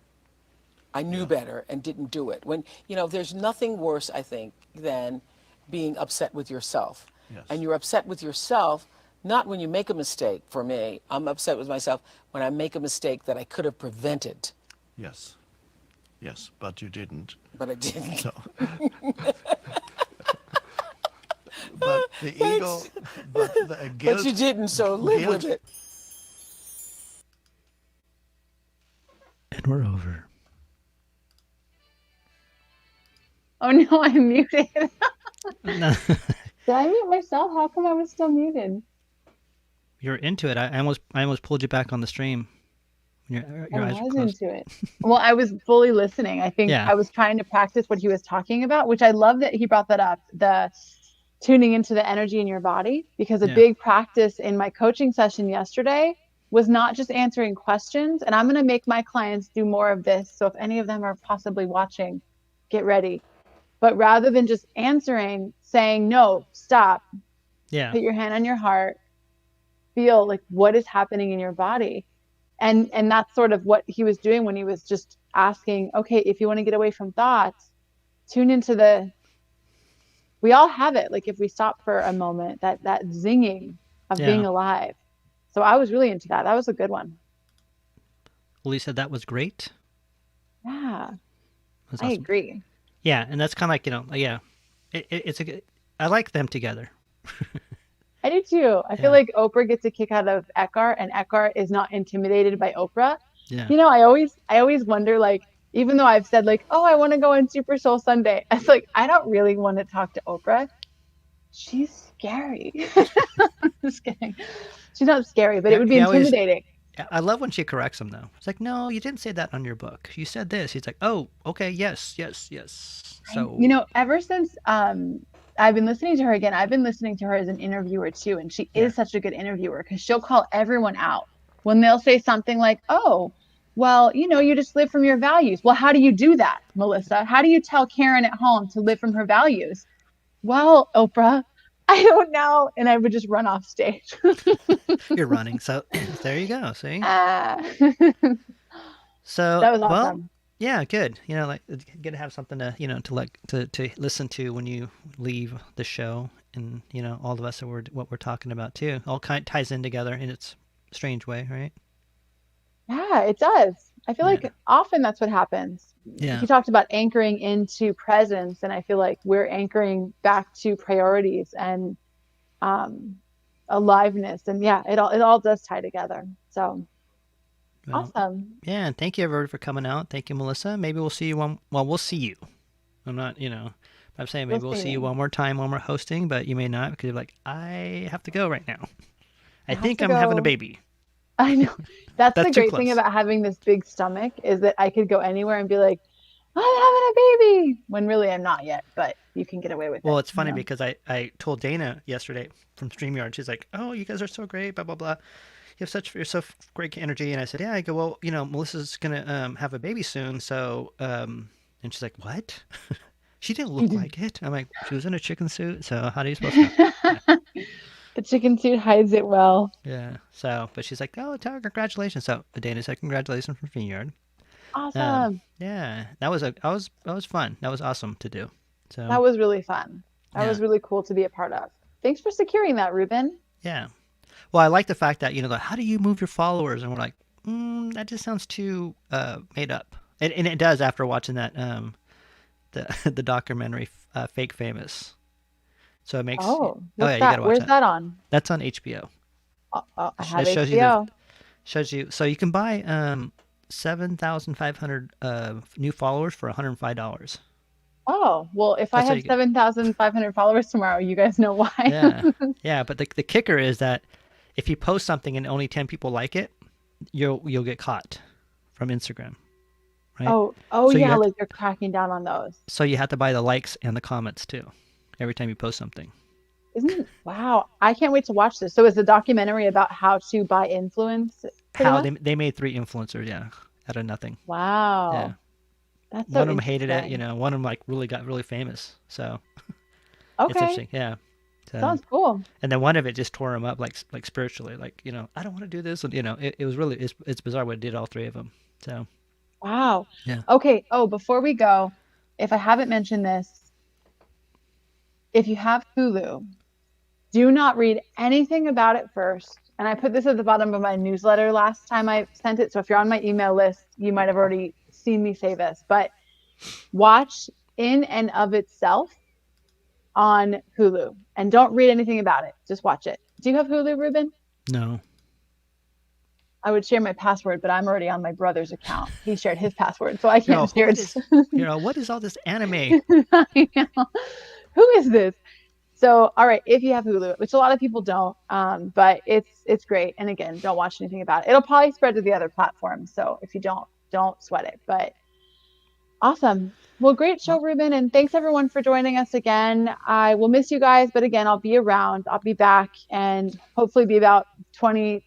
I knew better and didn't do it. When, there's nothing worse, I think, than being upset with yourself.
Yes.
And you're upset with yourself, not when you make a mistake. For me, I'm upset with myself when I make a mistake that I could have prevented.
Yes. Yes, but you didn't.
But I didn't.
So, but the ego, but the
But you
guilt,
didn't, so live with
guilt.
it.
And we're over.
Oh no, I'm muted.
No,
Did I mute myself? How come I was still muted?
you're into it. I almost pulled you back on the stream. Your
I
eyes were
was
closed.
into it. Well, I was fully listening. I think
Yeah.
I was trying to practice what he was talking about, which I love that he brought that up, the tuning into the energy in your body, because a
Yeah.
big practice in my coaching session yesterday was not just answering questions. And I'm going to make my clients do more of this. So if any of them are possibly watching, get ready. But rather than just answering, saying, no, stop,
Yeah.
put your hand on your heart, feel like what is happening in your body. And that's sort of what he was doing when he was just asking, okay, if you want to get away from thoughts, tune into we all have it. Like if we stop for a moment, that zinging of
Yeah.
being alive. So I was really into that. That was a good one.
Well, you said that was great.
Yeah,
That's
I
awesome.
agree.
Yeah, and that's kind of like, yeah, it's a good. I like them together.
I do too. I
Yeah.
feel like Oprah gets a kick out of Eckhart, and Eckhart is not intimidated by Oprah.
Yeah.
You know, I always wonder, like, even though I've said like, oh, I want to go on Super Soul Sunday, it's like I don't really want to talk to Oprah. She's scary. I'm just kidding. She's not scary, but it would be
He always.
intimidating.
I love when she corrects him though. It's like, no, you didn't say that on your book. You said this. He's like, oh, okay, yes. So.
You know, ever since I've been listening to her again, I've been listening to her as an interviewer too, and she
Yeah.
is such a good interviewer because she'll call everyone out when they'll say something like, "Oh, well, you know, you just live from your values." Well, how do you do that, Melissa? How do you tell Karen at home to live from her values? Well, Oprah, I don't know, and I would just run off stage.
You're running. So there you go. See.
Ah.
So
That was
well,
awesome.
yeah, good. You know, like it's good to have something to to listen to when you leave the show, and all of us are what we're talking about too. All ties in together in its strange way, right?
Yeah, it does. I feel
Yeah.
like often that's what happens.
Yeah.
He talked about anchoring into presence, and I feel like we're anchoring back to priorities and um, aliveness, and yeah, it all does tie together. So
Well,
awesome.
yeah, and thank you everybody for coming out. Thank you, Melissa. Maybe we'll see you one. Well, we'll see you. I'm not, I'm saying maybe
We'll
we'll
see
see you
me.
one more time when we're hosting, but you may not because you're like, I have to go right now. I
have
think
to
I'm having a
go.
baby.
I know. That's
That's
the
too
great thing
close.
about having this big stomach is that I could go anywhere and be like, I'm having a baby, when really I'm not yet, but you can get away with
Well,
it.
it's funny because I told Dana yesterday from StreamYard. She's like, "Oh, you guys are so great, blah blah blah. You're so great energy." And I said, "Yeah." I go, "Well, Melissa's gonna have a baby soon, so and she's like, "What?" She didn't look like it. I'm like, she was in a chicken suit, so how do you supposed to know? Yeah.
The chicken suit hides it well.
Yeah. So, but she's like, "Oh, tell her congratulations." So Dana said, "Congratulations from StreamYard."
Awesome.
Yeah, that was fun. That was awesome to do. So
That was really fun. That
yeah,
was really cool to be a part of. Thanks for securing that, Ruben.
yeah. Well, I like the fact that like, how do you move your followers? And we're like, that just sounds too made up. And it does after watching that the the documentary Fake Famous. So it makes
Oh,
oh
what's
yeah, you
that?
gotta watch
Where's
that.
that on?
That's on HBO.
I have
It shows you the
HBO.
shows you so you can buy 7,500 new followers for $105.
Oh, well, if I
That's how
have
you get.
7,500 followers tomorrow, you guys know why.
Yeah, yeah. But the kicker is that if you post something and only 10 people like it, you'll get caught from Instagram, right?
Oh
So you
yeah,
have to,
like you're cracking down on those.
so you have to buy the likes and the comments too, every time you post something.
Wow, I can't wait to watch this. So it's a documentary about how to buy influence, pretty
How
much?
they made 3 influencers, yeah, out of nothing. Yeah,
Wow, that's so
one of them hated it,
interesting.
one of them like really got really famous. So it's
Okay,
interesting, yeah. So
sounds cool.
and then one of it just tore him up like spiritually, like I don't want to do this, and it was really it's bizarre what it did all 3 of them. So
Wow.
yeah,
Okay. Oh, before we go, if I haven't mentioned this, if you have Hulu, do not read anything about it first. And I put this at the bottom of my newsletter last time I sent it. So if you're on my email list, you might have already seen me say this, but watch in and of itself on Hulu and don't read anything about it. Just watch it. Do you have Hulu, Ruben?
No.
I would share my password, but I'm already on my brother's account. He shared his password, so I can't share it.
What is all this anime?
I know. Who is this? So, all right, if you have Hulu, which a lot of people don't, but it's great. And again, don't watch anything about it. It'll probably spread to the other platforms. So if you don't sweat it. But awesome. Well, great show, Ruben, and thanks everyone for joining us again. I will miss you guys, but again, I'll be around. I'll be back and hopefully be about 20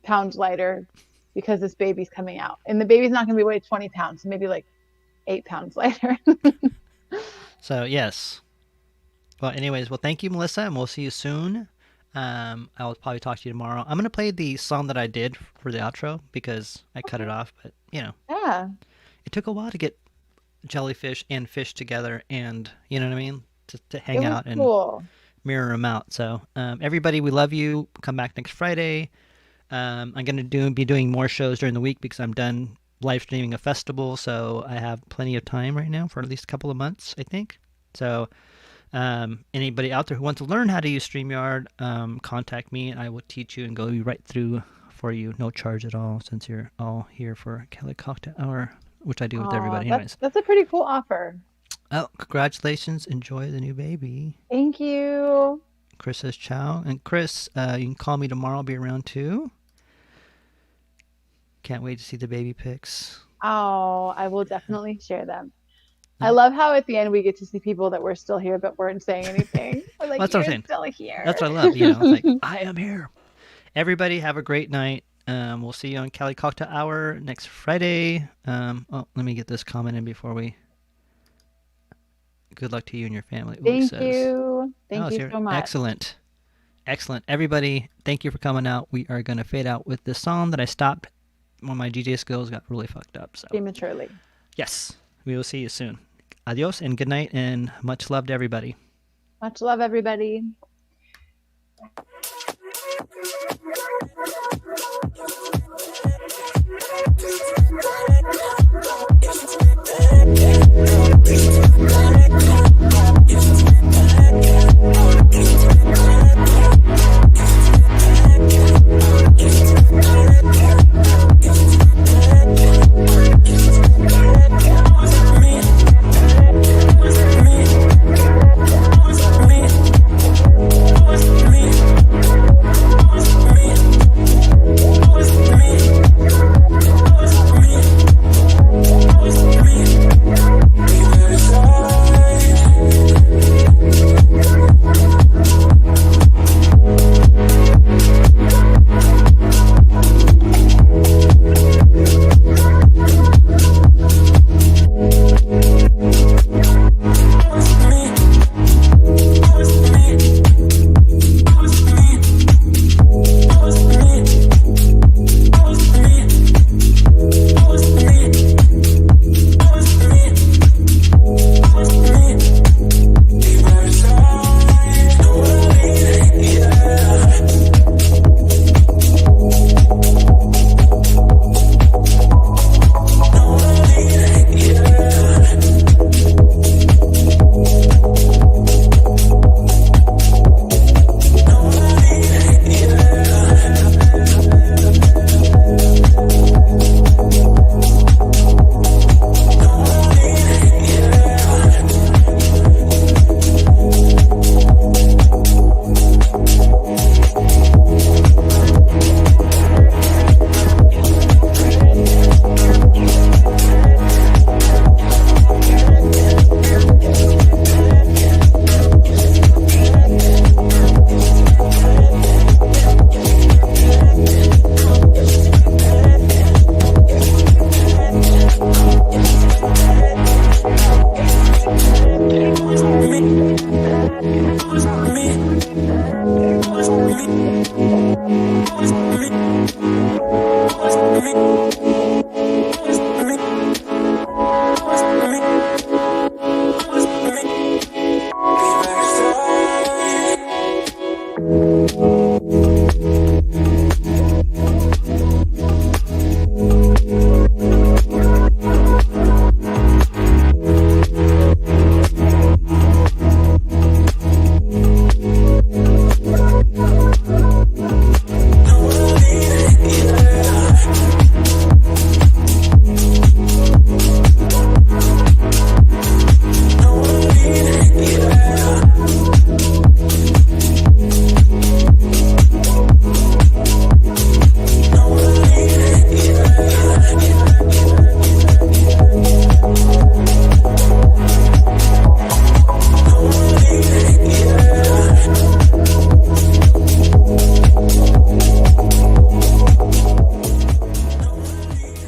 pounds lighter because this baby's coming out. And the baby's not going to be weighed 20 pounds, maybe like 8 pounds lighter.
So, yes. Well, anyways, well, thank you, Melissa, and we'll see you soon. I'll probably talk to you tomorrow. I'm going to play the song that I did for the outro because I cut it off, but,
Yeah.
It took a while to get jellyfish and fish together and, you know what I mean, to hang
It was
out and
cool.
mirror them out. So, everybody, we love you. Come back next Friday. I'm going to be doing more shows during the week because I'm done live streaming a festival, so I have plenty of time right now for at least a couple of months, I think. So, anybody out there who wants to learn how to use StreamYard, contact me. I will teach you and go right through for you, no charge at all, since you're all here for Cali Cocktail Hour, which I do with everybody. Anyways,
That's a pretty cool offer.
oh, congratulations! Enjoy the new baby.
Thank you.
Chris says ciao, and Chris, you can call me tomorrow. I'll be around too. Can't wait to see the baby pics.
Oh, I will definitely share them. I love how at the end we get to see people that were still here but weren't saying anything. We're like,
That's what I'm saying.
Still here.
That's what I love. It's like, I am here. Everybody have a great night. We'll see you on Cali Cocktail Hour next Friday. Let me get this comment in before we... Good luck to you and your family.
Thank you. Thank you
here.
so much.
Excellent. Excellent. Everybody, thank you for coming out. We are going to fade out with this song that I stopped when my DJ skills got really fucked up. So
Prematurely.
yes, we will see you soon. Adios and good night and much love to everybody.
Much love, everybody.
We'll be right back.